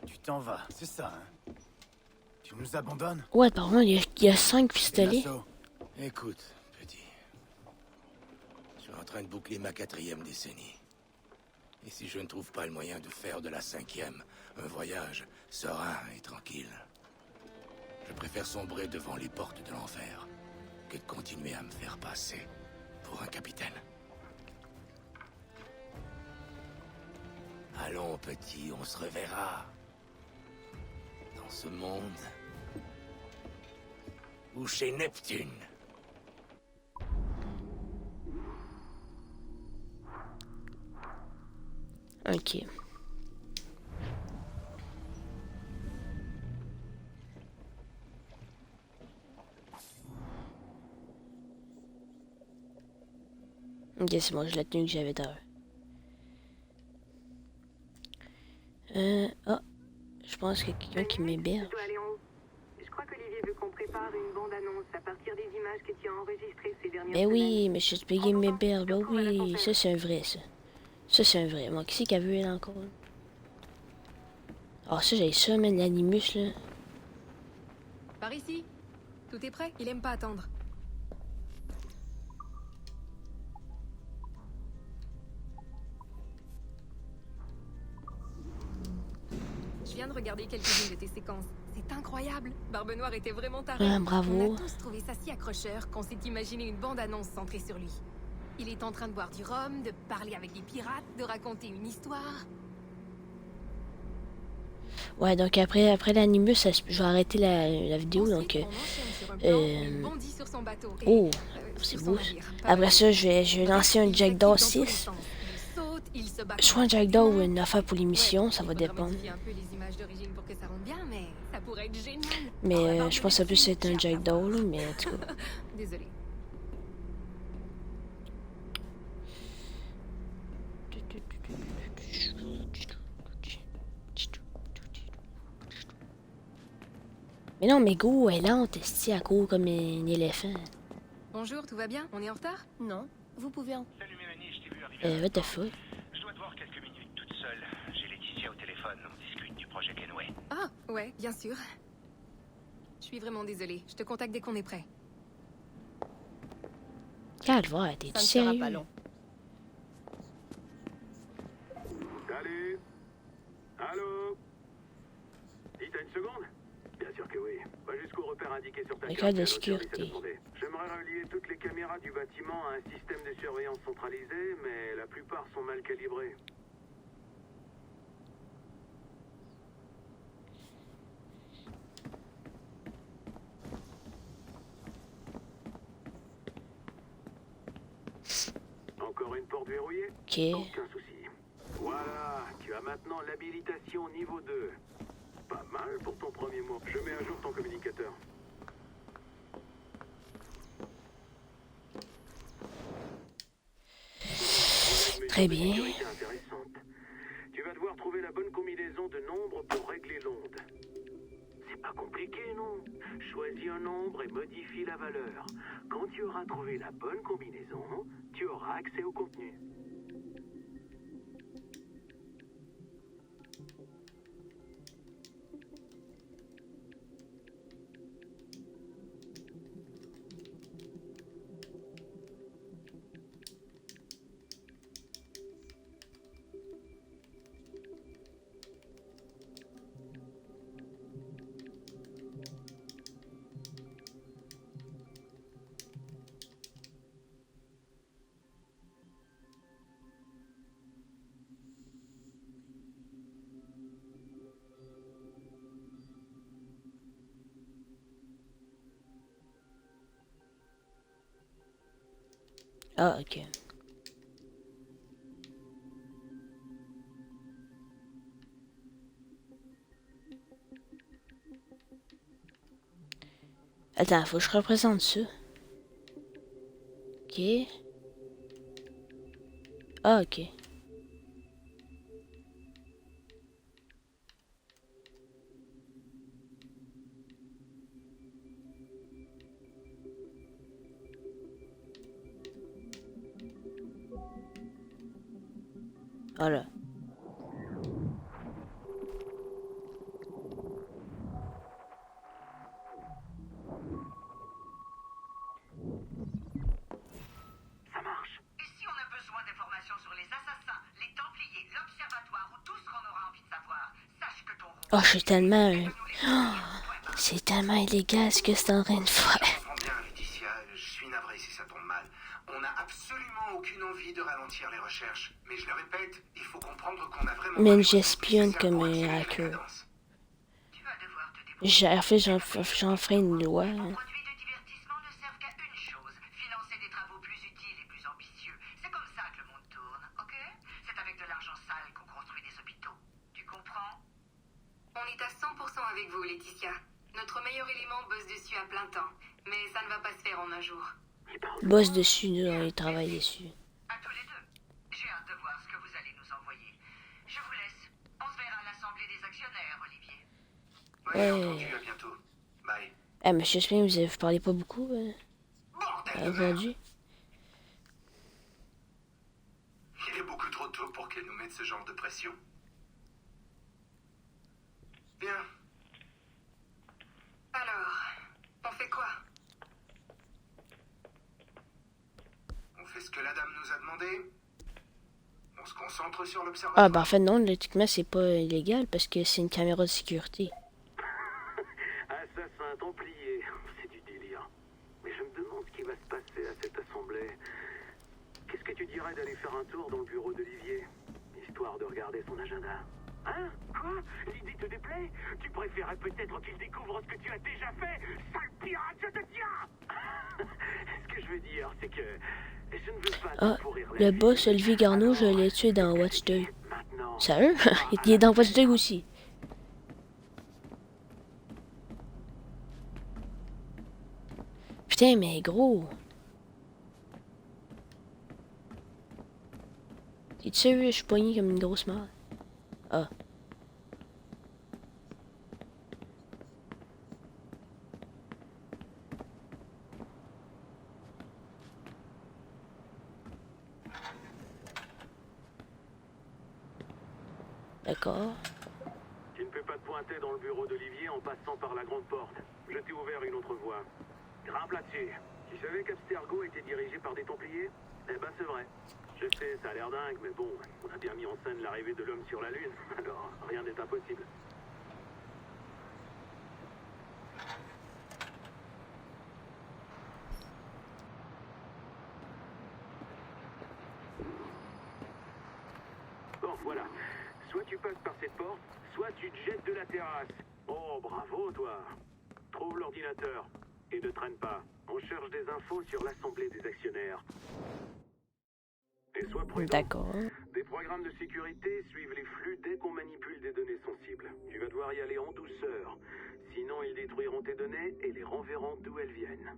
Tu t'en vas, c'est ça, hein? Tu nous abandonnes? Ouais, par contre, il y a 5 Et pistolets. l'assaut? Écoute, petit. Je suis en train de boucler ma 4e décennie. Et si je ne trouve pas le moyen de faire de la 5e un voyage serein et tranquille, je préfère sombrer devant les portes de l'enfer que de continuer à me faire passer pour un capitaine. Allons, petit, on se reverra. Dans ce monde... ou chez Neptune. Ok. Ok, c'est bon, j'ai la tenue que j'avais d'heure. Oh, je pense qu'il y a quelqu'un qui m'héberge. Je crois qu'Olivier veut qu'on prépare une bande-annonce à partir des images que tu as enregistrées ces dernières Ben semaines. oui, monsieur Spaghetti m'héberge, ben oui, ça c'est un vrai, ça. Ça c'est un vrai. Moi, qui c'est qui a vu elle encore? Ah, ça, j'ai ça, man, l'animus, là. Par ici. Tout est prêt, il aime pas attendre. Je viens de regarder quelques-unes de tes séquences. C'est incroyable. Barbe Noire était vraiment taré. Ah, bravo. On a tous trouvé ça si accrocheur qu'on s'est imaginé une bande-annonce centrée sur lui. Il est en train de boire du rhum, de parler avec des pirates, de raconter une histoire. Ouais, donc après l'animus, je vais arrêter la vidéo, Ensuite, donc... on enchaîne sur un plan où il bondit sur son bateau et- Oh, sur c'est son beau. navire. Pas Après vrai. ça, je vais lancer un Il Jackdaw s'active dans tous les 6. sens. Il saute, il se bat Soit un contre Jackdaw des ou humains. une affaire pour l'émission, ça Il va faudra dépendre. modifier un peu les images d'origine pour que ça rentre bien, mais ça pourrait être génial. Mais Oh, la barbe je de pense que ça peut Neptune, être un j'ai hâte Jackdaw, d'avoir. là, mais en tout cas... Désolée. Mais non, mais go, elle est lente, esti, elle court comme un éléphant. Bonjour, tout va bien? On est en retard? Non, vous pouvez en... Salut Mélanie, je t'ai vu arriver. What the fuck? Je dois te voir quelques minutes toute seule. J'ai Laetitia au téléphone, on discute du projet Kenway. Ah, ouais, bien sûr. Je suis vraiment désolée. Je te contacte dès qu'on est prêt. Calvaire, t'es-tu sérieux? Salut. Allô? Dis, t'as une seconde? Bien sûr que oui. Va jusqu'au repère indiqué sur ta Les carte. gars de et à l'autre service à sécurité. demander. J'aimerais relier toutes les caméras du bâtiment à un système de surveillance centralisé, mais la plupart sont mal calibrées. porte verrouillée? Ok. Aucun souci. Voilà, tu as maintenant l'habilitation niveau 2. Pas mal pour ton premier mois. Je mets à jour ton communicateur. Très bien. Tu vas devoir trouver la bonne combinaison de nombres pour régler l'onde. C'est pas compliqué, non? Choisis un nombre et modifie la valeur. Quand tu auras trouvé la bonne combinaison, tu auras accès au contenu. Ah, ok. Attends, faut que je représente ça. Ok. Ah, ok. Voilà. Ça marche. Et si on a besoin d'informations sur les assassins, les Templiers, l'Observatoire ou tout ce qu'on aura envie de savoir, sache que ton rôle... Oh, je suis tellement... Oh, c'est tellement illégal ce que c'est en train de faire. Je comprends bien, Laetitia. Je suis navré si ça tombe mal. On n'a absolument aucune envie de ralentir les recherches. Mais je le répète, il faut comprendre qu'on a vraiment... Mais j'espionne comme un hacker. En fait, j'en ferai une loi. Hein. On est à 100% avec vous, Laetitia. Notre meilleur élément bosse dessus à plein temps. Mais ça ne va pas se faire en un jour. Bosse dessus, nous, il travaille dessus. À tous les deux. J'ai hâte de voir ce que vous allez nous envoyer. Je vous laisse. On se verra à l'Assemblée des actionnaires, Olivier. Ouais. Entendu, à bientôt. Bye. Eh, monsieur Spring, vous parlez pas beaucoup aujourd'hui? Il est beaucoup trop tôt pour qu'elle nous mette ce genre de pression. Bien. Alors, on fait quoi? On fait ce que la dame nous a demandé. On se concentre sur l'observatoire. Ah, bah en fait, non, logiquement, c'est pas illégal parce que c'est une caméra de sécurité. Assassin, templier, c'est du délire. Mais je me demande ce qui va se passer à cette assemblée. Qu'est-ce que tu dirais d'aller faire un tour dans le bureau d'Olivier, histoire de regarder son agenda? Hein? Quoi? L'idée te déplaît? Tu préférais peut-être qu'il découvre ce que tu as déjà fait? Sale pirate, je te tiens! Ce que je veux dire, c'est que je ne veux pas Ah, pourrir le boss Olivier Garneau, je l'ai tué dans Watch 2. Sérieux? Il est dans Watch 2 aussi. Putain, mais gros. T'es sérieux? Je suis poigné comme une grosse merde. Ah. D'accord. Tu ne peux pas te pointer dans le bureau d'Olivier en passant par la grande porte. Je t'ai ouvert une autre voie. Grimpe là-dessus. Tu savais qu'Abstergo était dirigé par des Templiers? Eh ben c'est vrai. Je sais, ça a l'air dingue, mais bon, on a bien mis en scène l'arrivée de l'homme sur la Lune, alors rien n'est impossible. Bon, voilà. Soit tu passes par cette porte, soit tu te jettes de la terrasse. Oh, bravo, toi. Trouve l'ordinateur. Et ne traîne pas. On cherche des infos sur l'Assemblée des actionnaires. Et Et sois prudent. D'accord. Des programmes de sécurité suivent les flux dès qu'on manipule des données sensibles. Tu vas devoir y aller en douceur. Sinon, ils détruiront tes données et les renverront d'où elles viennent.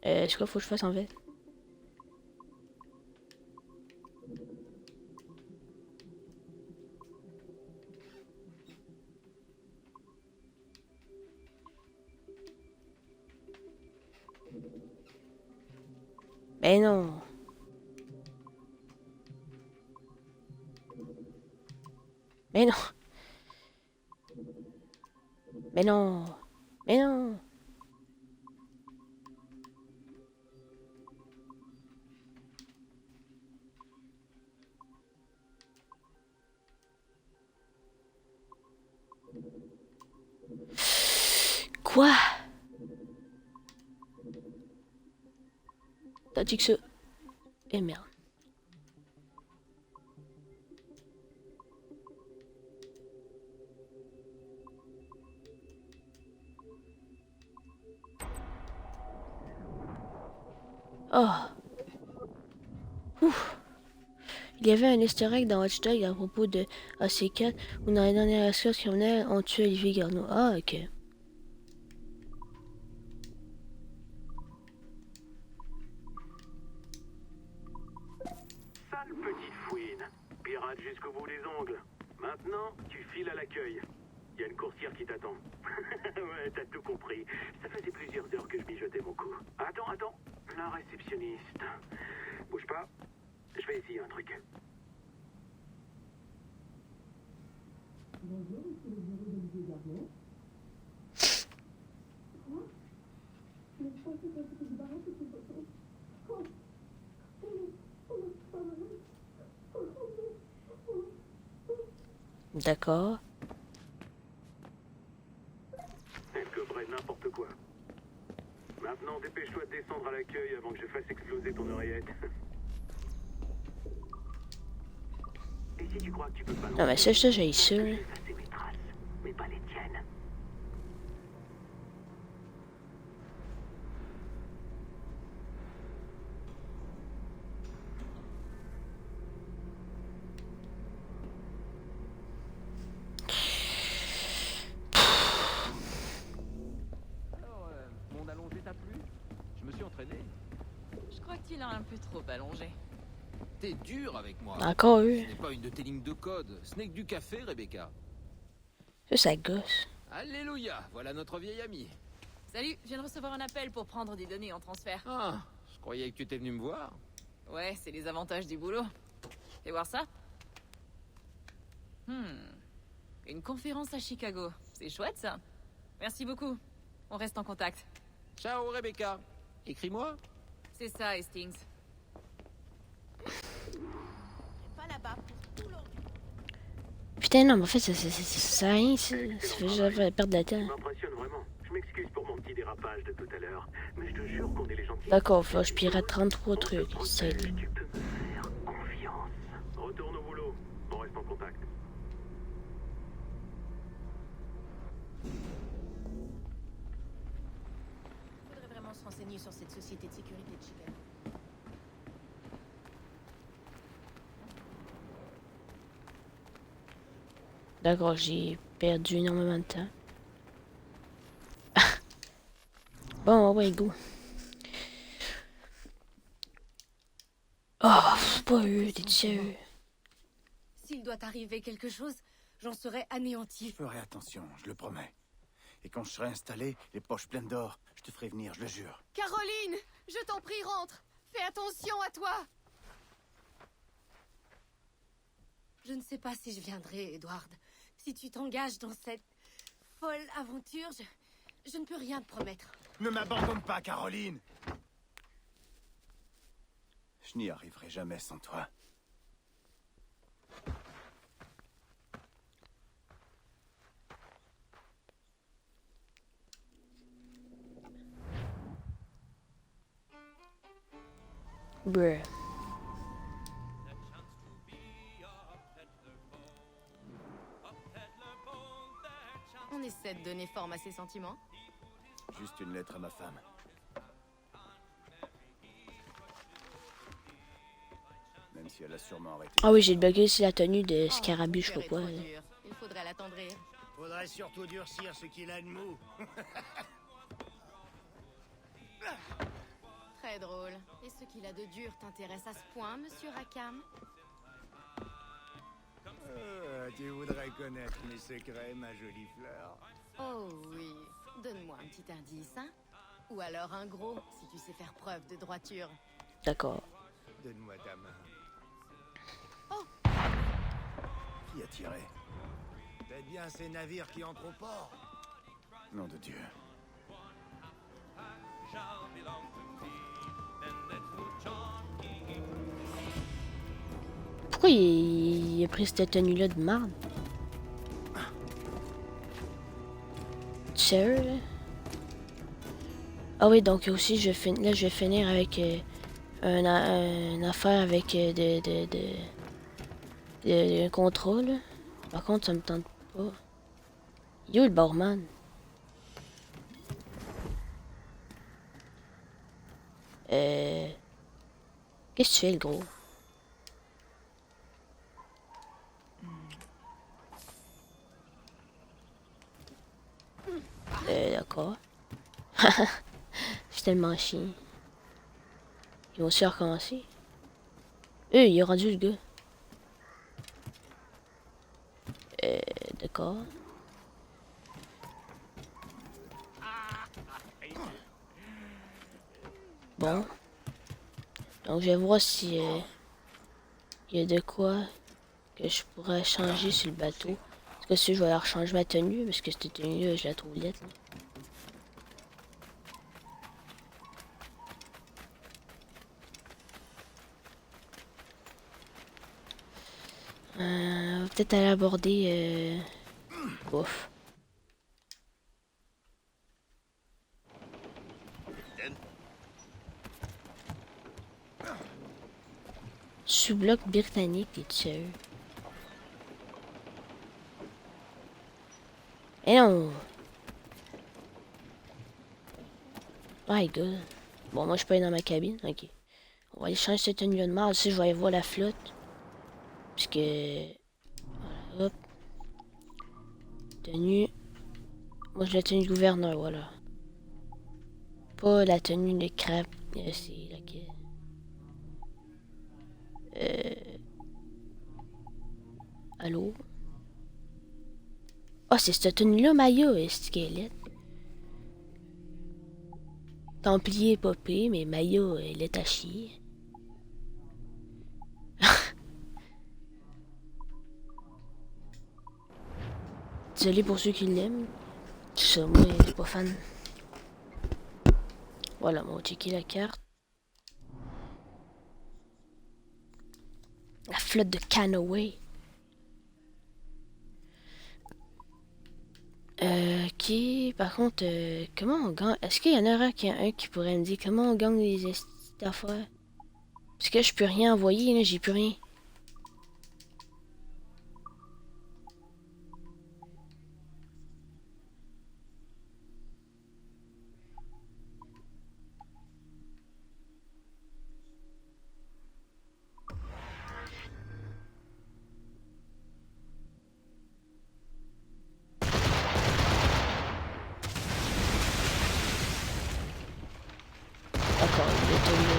C'est quoi faut que je fasse en fait? Mais non. Mais non. Mais non. Mais non. Quoi? T'as dit que ce... Eh merde. Oh. Ouf. Il y avait un easter egg dans Watch Dogs à propos de AC4 où dans les dernières escortes qui revenaient, on tuait Olivier Garneau. Ah, ok. Sale petite fouine. Pirate jusqu'au bout des ongles. Maintenant, tu files à l'accueil. Il y a une coursière qui t'attend. Ouais, t'as tout compris. Ça faisait plusieurs heures que je mijotais mon coup. Attends. La réceptionniste. Bouge pas. Je vais essayer un truc. Bonjour, monsieur le bureau d'Olivier Garneau. Quoi? Mais je pensais que c'était du barreau, c'était votre... D'accord. Elle coperait n'importe quoi. Maintenant, dépêche-toi de descendre à l'accueil avant que je fasse exploser ton oreillette. Et si tu crois que tu peux pas... Non mais ça, j'ai ça. mes traces, mais pas les tiennes. Alors, mon allongé t'a plu? Je me suis entraîné. Je crois que tu l'as un peu trop allongé. T'es dur avec moi. Encore eu. Ce n'est pas une de tes lignes de code. Ce n'est que du café, Rebecca. Ça gosse. Alléluia, voilà notre vieille amie. Salut, je viens de recevoir un appel pour prendre des données en transfert. Ah, je croyais que tu étais venu me voir. Ouais, c'est les avantages du boulot. Fais voir ça. Une conférence à Chicago. C'est chouette, ça. Merci beaucoup. On reste en contact. Ciao, Rebecca. Écris-moi. C'est ça, Hastings. Pas là-bas pour tout l'ordre. Putain, non, mais en fait, ça sert à rien, ça fait juste perdre de Tu temps. m'impressionnes vraiment. Je m'excuse pour mon petit dérapage de tout à l'heure, mais je te jure qu'on est les gentils. D'accord, faut que je pirate 33 trucs. C'est... Tu peux me faire confiance. Retourne au boulot. On reste en contact. Faudrait vraiment se renseigner sur cette société de sécurité de Chicago. D'accord, j'ai perdu énormément de temps. Bon, ouais, go. Oh, c'est pas eux, t'es sérieux? S'il doit arriver quelque chose, j'en serai anéanti. Je ferai attention, je le promets. Et quand je serai installé, les poches pleines d'or, je te ferai venir, je le jure. Caroline, je t'en prie, rentre. Fais attention à toi. Je ne sais pas si je viendrai, Edward. Si tu t'engages dans cette folle aventure, je ne peux rien te promettre. Ne m'abandonne pas, Caroline! Je n'y arriverai jamais sans toi. Bruh. On essaie de donner forme à ses sentiments? Juste une lettre à ma femme. Même si elle a sûrement arrêté. Ah oui, j'ai bugué ici la tenue de Scarabée, je sais pas quoi. Là. Il faudrait l'attendrir. Faudrait surtout durcir ce qu'il a de mou. Très drôle. Et ce qu'il a de dur t'intéresse à ce point, monsieur Rackham? Tu voudrais connaître mes secrets, ma jolie fleur. Oh oui. Donne-moi un petit indice, hein? Ou alors un gros, si tu sais faire preuve de droiture. D'accord. Donne-moi ta main. Oh! Qui a tiré? Faites bien ces navires qui entrent au port. Nom de Dieu. Pourquoi il a pris cette tenue-là de marde? Sérieux, là? Ah oui, donc aussi, là, je vais finir avec une affaire avec un contrat, là. Par contre, ça me tente pas. Yo, le barman? Qu'est-ce que tu fais, le gros? D'accord. Je suis tellement chien. Ils vont aussi recommencer. Il a rendu le gars. D'accord. Bon. Donc je vais voir si il y a de quoi que je pourrais changer sur le bateau. Parce que si je vais leur changer ma tenue, parce que cette tenue-là, je la trouve laide. On va peut-être aller aborder... Ouf. Sous-bloc britannique, t'es sérieux? Eh non! My god. Bon, moi je peux aller dans ma cabine, ok. On va aller changer cette tenue de marde, aussi je vais aller voir la flotte. Puisque... Voilà, hop. Tenue. Moi j'ai la tenue de gouverneur, voilà. Pas la tenue de crabe. C'est laquelle. Allô? Oh, c'est cette tenue-là, Maya, est squelette. Templier popé, mais Maya, elle est à chier. Désolé pour ceux qui l'aiment. Ça, moi, je suis pas fan. Voilà, on va checker la carte. La flotte de Canaway. Ok, par contre, comment on gagne? Est-ce qu'il y en aura un qui pourrait me dire comment on gagne les affaires? Parce que je peux rien envoyer, là, j'ai plus rien. D'accord, il est tombé.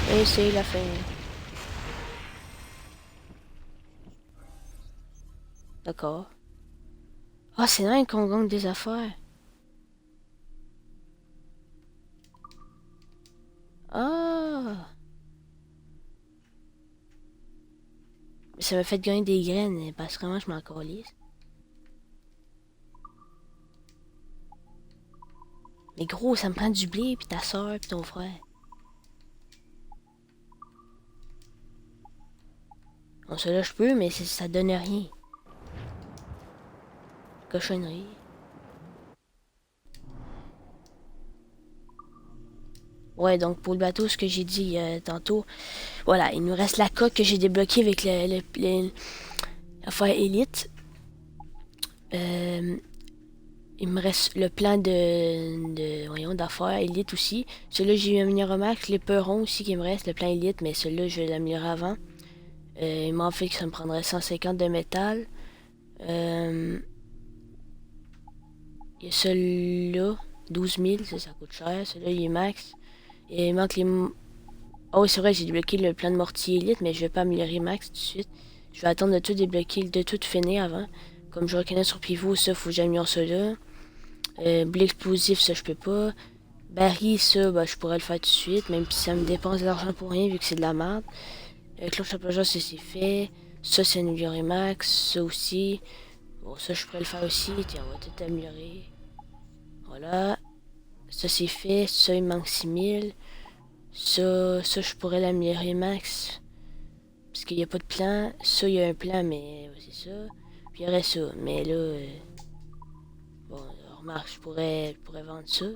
Et c'est la fin. D'accord. Ah, c'est dingue qu'on gagne des affaires. Ah! Ça m'a fait gagner des graines, parce que vraiment, je m'en calisse. Mais gros, ça me prend du blé, puis ta soeur, puis ton frère. Bon, ça là, je peux, mais ça donne rien. Cochonnerie. Ouais, donc pour le bateau, ce que j'ai dit tantôt, voilà, il nous reste la coque que j'ai débloquée avec l'affaire Elite. Il me reste le plan voyons, d'affaires Elite aussi. Celui-là, j'ai eu un mini remarque. Les peurons aussi qui me reste, le plan Elite, mais celui-là, je vais l'améliorer avant. Il m'en fait que ça me prendrait 150 de métal. Il y a celui-là, 12 000, ça coûte cher. Celui-là, il est max. Et il manque les... Oh oui, c'est vrai, j'ai débloqué le plan de mortier Elite, mais je vais pas améliorer max tout de suite. Je vais attendre de tout débloquer, de tout finir avant. Comme je reconnais sur pivot, ça, faut que j'améliore ça là. Blé explosif, ça, je peux pas. Baril, ça, bah, je pourrais le faire tout de suite, même si ça me dépense de l'argent pour rien, vu que c'est de la merde. Cloche à plongeur, ça, c'est fait. Ça, c'est amélioré max. Ça aussi. Bon, ça, je pourrais le faire aussi. Tiens, on va tout améliorer. Voilà. Ça, c'est fait. Ça, il manque 6000. Ça, je pourrais l'améliorer max. Parce qu'il n'y a pas de plan. Ça, il y a un plan, mais c'est ça. Puis il y aurait ça. Mais là... bon, remarque, je pourrais vendre ça. Là.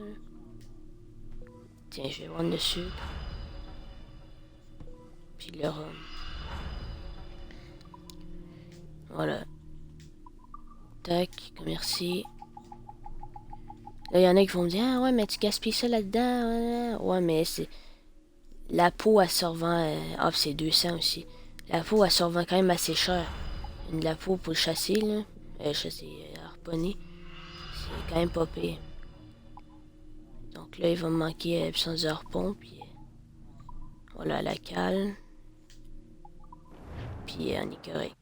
Tiens, je vais vendre le sucre. Puis le rhum. Voilà. Tac, merci. Là, il y en a qui vont me dire, ah ouais, mais tu gaspilles ça là-dedans. Ouais, mais c'est... La peau, elle se revend... Ah, c'est 200 aussi. La peau, elle se revend quand même assez cher. De la peau pour le chasser, là. Chasser, harponner. C'est quand même pas pire. Donc là, il va me manquer puissance de harpon, puis... voilà, la cale. Puis on est correct.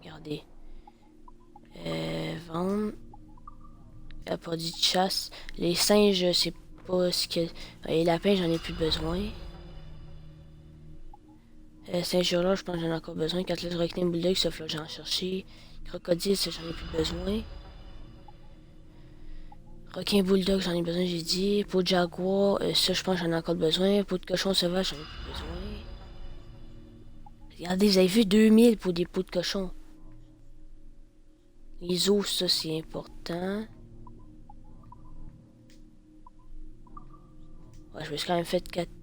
Regardez. Vendre. Produit de chasse. Les singes, c'est pas ce que... les lapins, j'en ai plus besoin. Singe-là, je pense que j'en ai encore besoin. Quand le requin bulldog, sauf là, j'en ai cherché. Crocodile, ça, j'en ai plus besoin. Requin bulldog, j'en ai besoin, j'ai dit. Peau de jaguar, ça, je pense que j'en ai encore besoin. Peau de cochon sauvage, j'en ai plus besoin. Regardez, vous avez vu 2000 pour des peaux de cochon. Les os, ça, c'est important. Ouais, je me suis quand même fait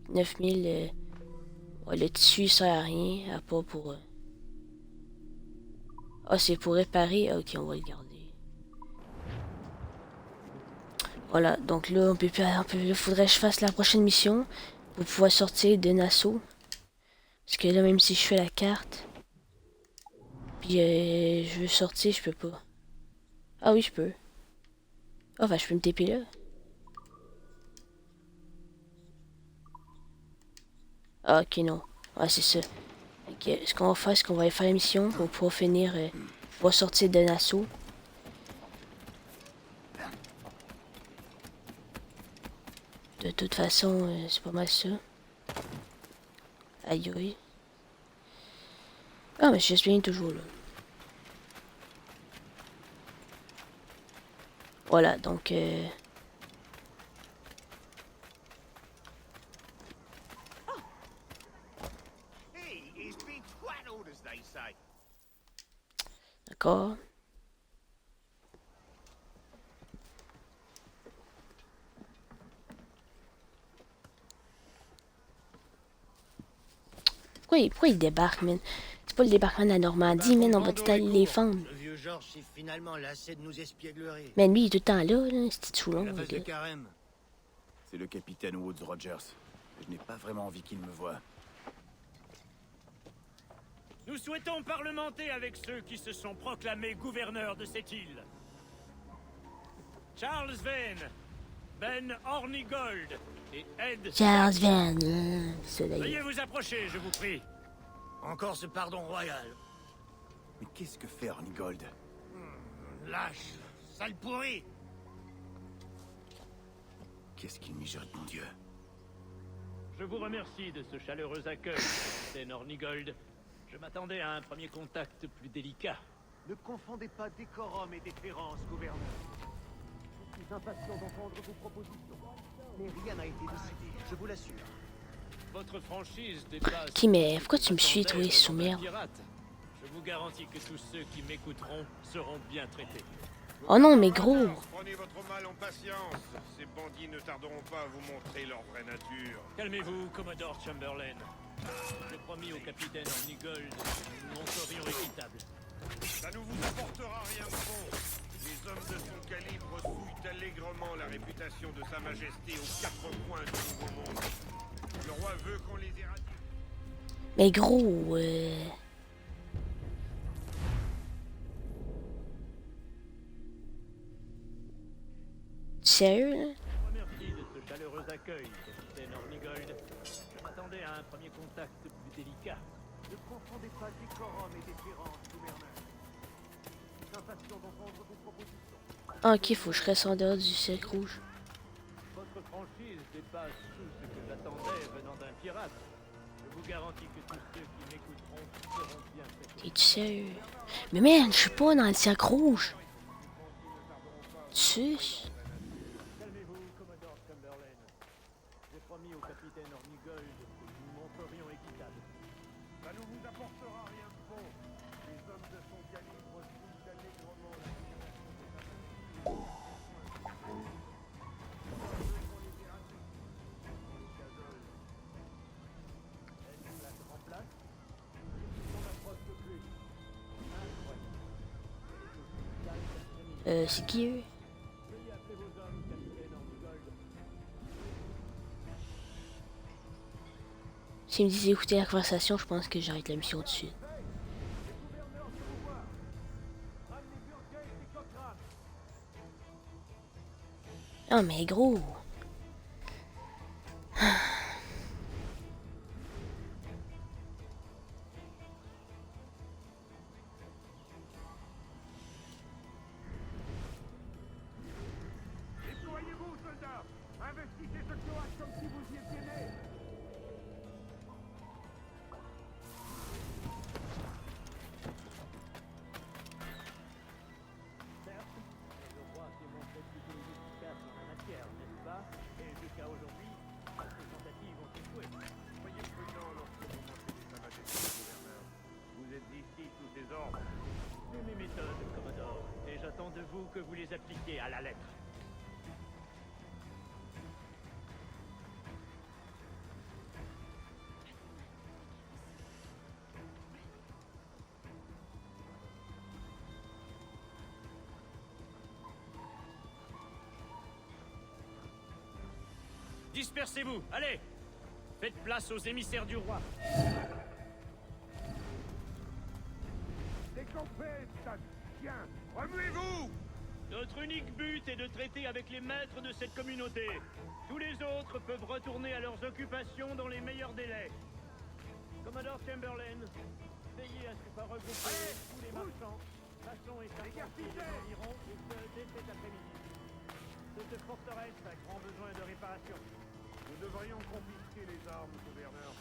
9000. Ouais, le tissu, il sert à rien, à part pour... Ah, c'est pour réparer. Ah, ok, on va le garder. Voilà, donc là, on peut plus... Là, faudrait que je fasse la prochaine mission pour pouvoir sortir de Nassau. Parce que là, même si je fais la carte, puis je veux sortir, je peux pas. Ah oui, je peux. Ah, enfin, je peux me TP là. Ah, ok, non. Ouais, c'est ça. Ok, ce qu'on va faire, c'est qu'on va aller faire la mission pour pouvoir finir, pour sortir de Nassau. De toute façon, c'est pas mal ça. Aïe, aïe. Ah, mais je suis bien toujours là. Voilà, donc... D'accord. Pourquoi il débarque, man? C'est pas le débarquement de la Normandie, man. On va tout aller les fendre. Le vieux Georges s'est finalement lassé de nous espièglerie. Mais lui, il est tout le temps là, c'était tout long. C'est le capitaine Woods Rogers. Je n'ai pas vraiment envie qu'il me voie. Nous souhaitons parlementer avec ceux qui se sont proclamés gouverneurs de cette île. Charles Vane, Ben Hornigold et Ed... Charles Vane, Veuillez vous approcher, je vous prie. Encore ce pardon royal. Mais qu'est-ce que fait Hornigold? Lâche, sale pourri. Qu'est-ce qu'il mijote, mon Dieu? Je vous remercie de ce chaleureux accueil, capitaine Hornigold. Je m'attendais à un premier contact plus délicat. Ne confondez pas décorum et déférence, gouverneur. Je suis impatient d'entendre vos propositions. Mais rien n'a été décidé, je vous l'assure. Votre franchise dépasse... Qui mais pourquoi tu me suis, toi, sous merde? Je vous garantis que tous ceux qui m'écouteront seront bien traités. Oh non, mais gros. Prenez votre mal en patience. Ces bandits ne tarderont pas à vous montrer leur vraie nature. Calmez-vous, Commodore Chamberlain. J'ai promis au capitaine Ornigold que nous nous montrerions équitables. Ça ne vous apportera rien de bon. Les hommes de son calibre souillent allègrement la réputation de Sa Majesté aux quatre coins du Nouveau Monde. Le roi veut qu'on les éradique. Mais gros, Sérieux, là? Merci de ce chaleureux accueil, capitaine Ornigold. Je m'attendais à un premier contact plus délicat. Ne confondez pas décorum et déférence, gouverneur. Je suis impatient d'entendre vos propositions. Ah, ok, faut que je reste en dehors du cercle rouge. Votre franchise dépasse tout ce que j'attendais venant d'un pirate. Je vous garantis que tous ceux qui m'écouteront seront bien satisfaits. Es-tu sérieux? Mais man, je suis pas dans le cercle rouge. Tu sais? Calmez-vous, Commodore Chamberlain. J'ai promis au capitaine Ornigold que nous nous montrerions équitables. Ça ne vous apportera rien de bon. Les hommes de son calibre souillent allègrement la réputation de Sa Majesté. Êtes-vous la grand place? On approche le plus. Incroyable. C'est qui eux? Veuillez appeler vos hommes, capitaine Ornigold. S'ils me disent écouter la conversation, je pense que j'arrête la mission tout de suite. Oh mais gros. Déployez-vous, soldats. Investissez ce cloaque comme si vous y étiez nés. Certes, mais le roi s'est montré plutôt inefficace dans la matière, n'est-ce pas? Et jusqu'à aujourd'hui, ces tentatives ont échoué. Soyez prudent lorsque vous mentionnez Sa Majesté, gouverneur. Vous êtes ici sous ses ordres. C'est mes méthodes, Commodore, et j'attends de vous que vous les appliquiez à la lettre. Dispersez-vous, allez! Faites place aux émissaires du roi. Décompez, tas de chiens. Remuez-vous. Notre unique but est de traiter avec les maîtres de cette communauté. Tous les autres peuvent retourner à leurs occupations dans les meilleurs délais. Commodore Chamberlain, veillez à ce que soient regroupés tous les marchands, maçons et charpentiers des environs, et ce, dès cet après-midi. Cette forteresse a grand besoin de réparation. Nous devrions confisquer les armes, gouverneur.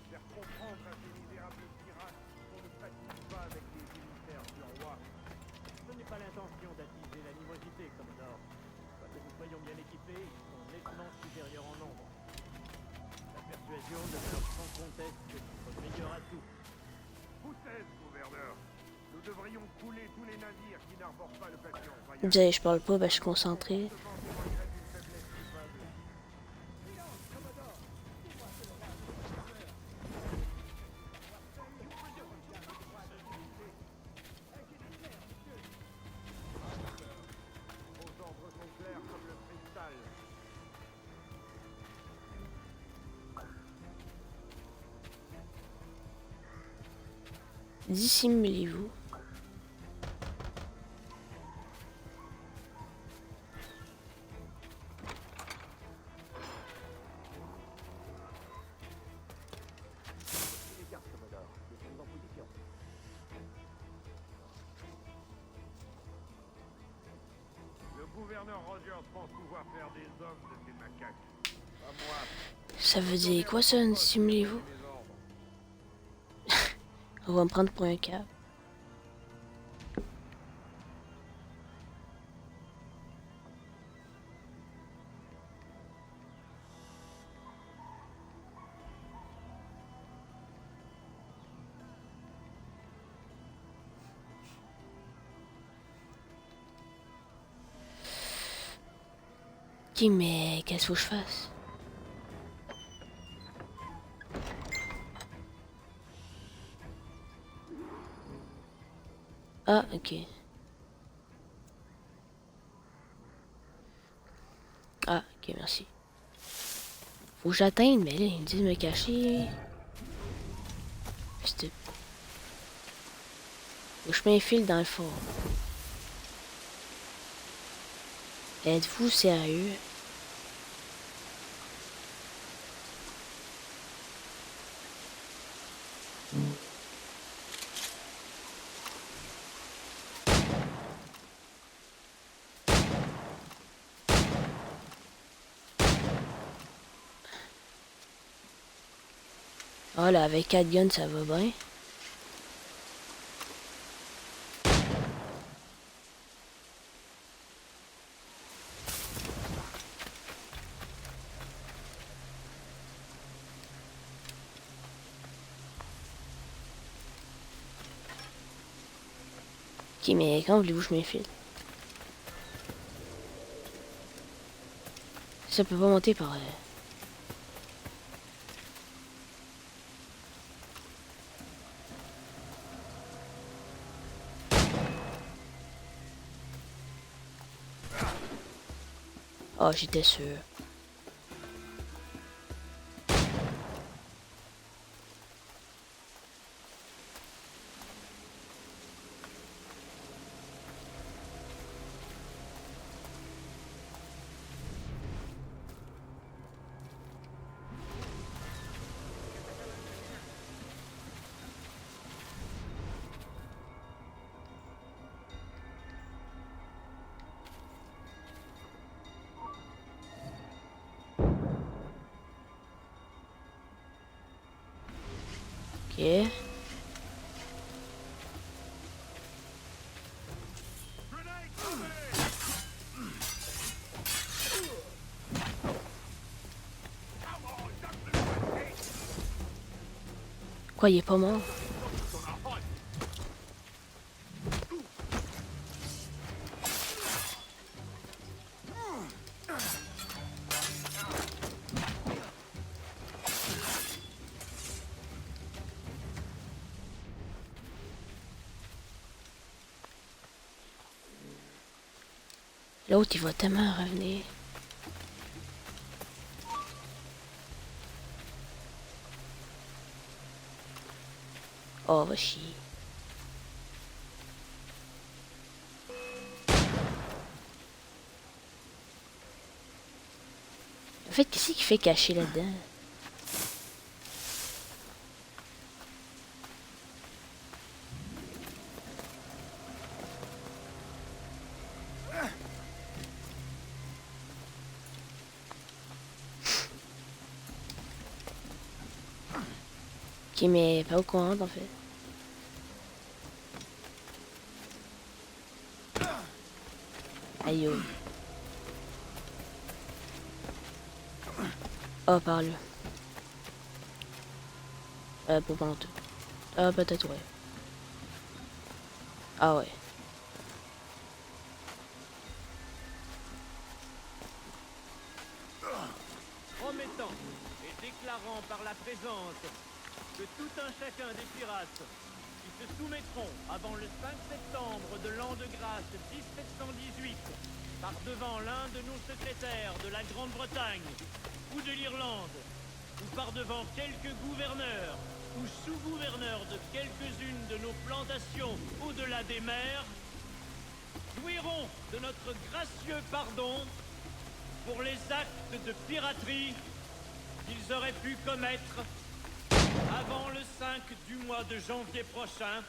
Faire comprendre à ces misérables pirates qu'on ne patine pas avec les émissaires du roi. Ce n'est pas l'intention d'attiser l'animosité, Commodore. Quoique nous soyons bien équipés, ils sont nettement supérieurs en nombre. La persuasion demeure sans conteste notre meilleur atout. Foutaise, gouverneur. Nous devrions couler tous les navires qui n'arborent pas le pavillon royal. Vous savez, je parle pas, ben je suis concentré. Vos ordres sont clairs comme le cristal. Dissimulez-vous. Les cartes, Commodore. Nous sommes en position. Le gouverneur Rogers pense pouvoir faire des hommes de ces macaques. Pas moi. Ça veut dire quoi ça, dissimulez-vous? On va me prendre pour un câble. Ok, mais qu'est-ce qu'il faut que je fasse? Ah, ok. Ah, ok, merci. Faut que j'atteigne, mais là, ils me disent de me cacher. Faut que je m'infile dans le fort. Êtes-vous sérieux? Oh là, avec 4 guns, ça va bien. Ok, mais quand voulez-vous que je m'infile? Ça peut pas monter par... Oh, j'étais sûr. Ok. Quoi, il est pas mort? L'autre, il va tellement revenir. Oh, va chier. En fait, qu'est-ce qu'il fait caché là-dedans? Ok, mais pas au courant en fait. Aïe. Oh, par là. Pas tout. Ah, peut-être, ouais. Ah, ouais. Promettant et déclarant par la présence que tout un chacun des pirates qui se soumettront avant le 5 septembre de l'an de grâce 1718 par devant l'un de nos secrétaires de la Grande-Bretagne ou de l'Irlande, ou par devant quelques gouverneurs ou sous-gouverneurs de quelques-unes de nos plantations au-delà des mers, jouiront de notre gracieux pardon pour les actes de piraterie qu'ils auraient pu commettre avant le 5 du mois de janvier prochain,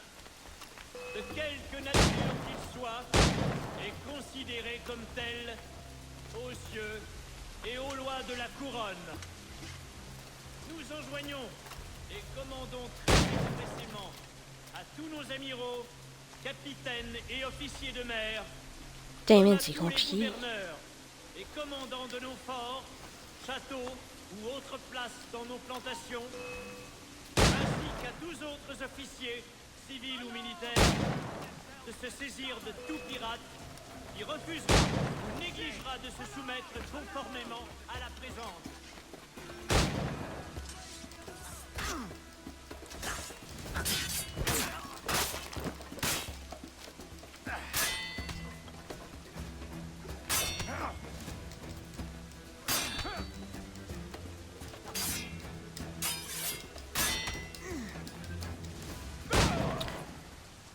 de quelque nature qu'ils soient, et considérés comme tels aux cieux et aux lois de la couronne. Nous enjoignons et commandons très expressément à tous nos amiraux, capitaines et officiers de mer, Putain, c'est tous les compliqué. gouverneurs et commandants de nos forts, châteaux ou autres places dans nos plantations, ainsi qu'à 12 autres officiers, civils ou militaires, de se saisir de tout pirate qui refusera ou négligera de se soumettre conformément à la présente.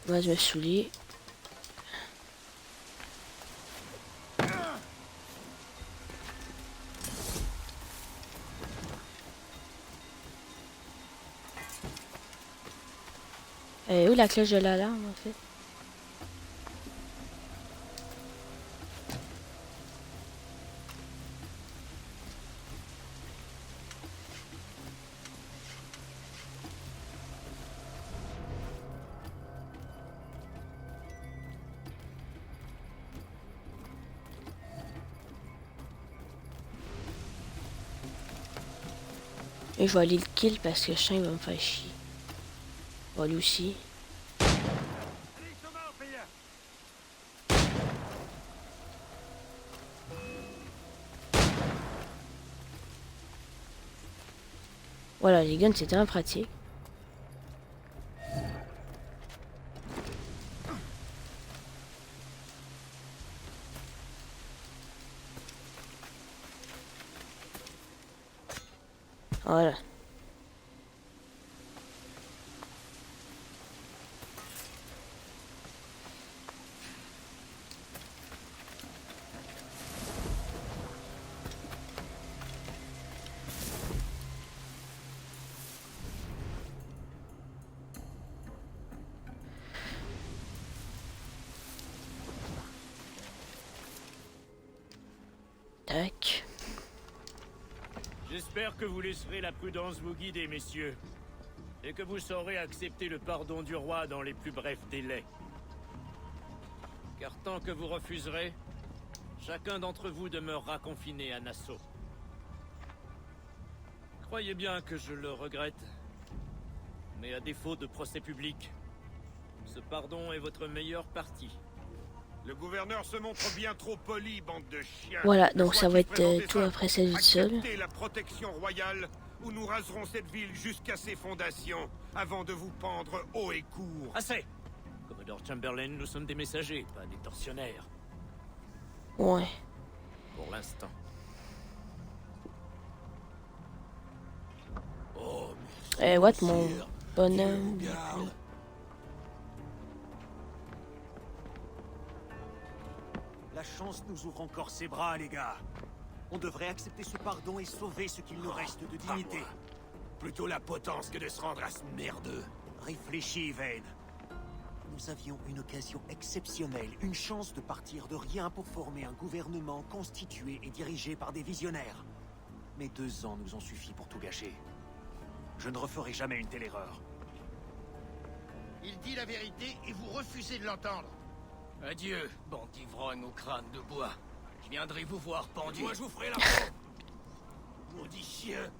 Moi, je me soulier. Où la cloche de l'alarme en fait? Et je vais aller le kill parce que je sens qu'il va me faire chier. Bon, lui aussi. Voilà, les guns, c'est tellement pratique. Voilà. Tac. J'espère que vous laisserez la prudence vous guider, messieurs, et que vous saurez accepter le pardon du roi dans les plus brefs délais. Car tant que vous refuserez, chacun d'entre vous demeurera confiné à Nassau. Croyez bien que je le regrette, mais à défaut de procès public, ce pardon est votre meilleure partie. Le gouverneur se montre bien trop poli, bande de chiens. Voilà, donc ça va être tout après cette vie seule. Acceptez la protection royale, ou nous raserons cette ville jusqu'à ses fondations, avant de vous pendre haut et court. Assez! Commodore Chamberlain, nous sommes des messagers, pas des tortionnaires. Ouais. Pour l'instant. Oh, Eh, what, mon bonhomme? La chance nous ouvre encore ses bras, les gars. On devrait accepter ce pardon et sauver ce qu'il nous reste de dignité. Plutôt la potence que de se rendre à ce merdeux. Réfléchis, Vayne. Nous avions une occasion exceptionnelle, une chance de partir de rien pour former un gouvernement constitué et dirigé par des visionnaires. Mais 2 ans nous ont suffi pour tout gâcher. Je ne referai jamais une telle erreur. Il dit la vérité et vous refusez de l'entendre. Adieu, bande d'ivrognes au crâne de bois. Je viendrai vous voir pendu. Moi, je vous ferai la peau. Maudit chien.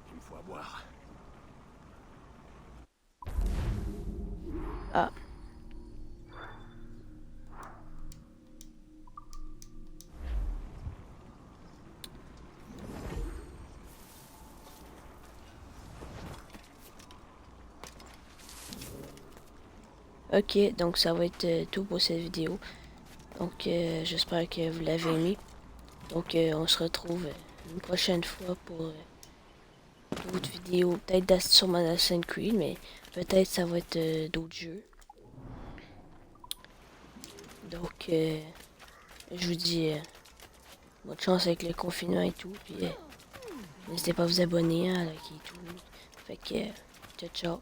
Il me faut à boire. Ah. Ok, donc ça va être tout pour cette vidéo. Donc j'espère que vous l'avez aimé. Donc on se retrouve une prochaine fois pour d'autres vidéos. Peut-être sur Assassin's Creed, mais peut-être ça va être d'autres jeux. Donc je vous dis bonne chance avec le confinement et tout. Puis n'hésitez pas à vous abonner, à liker et tout. Fait que ciao ciao.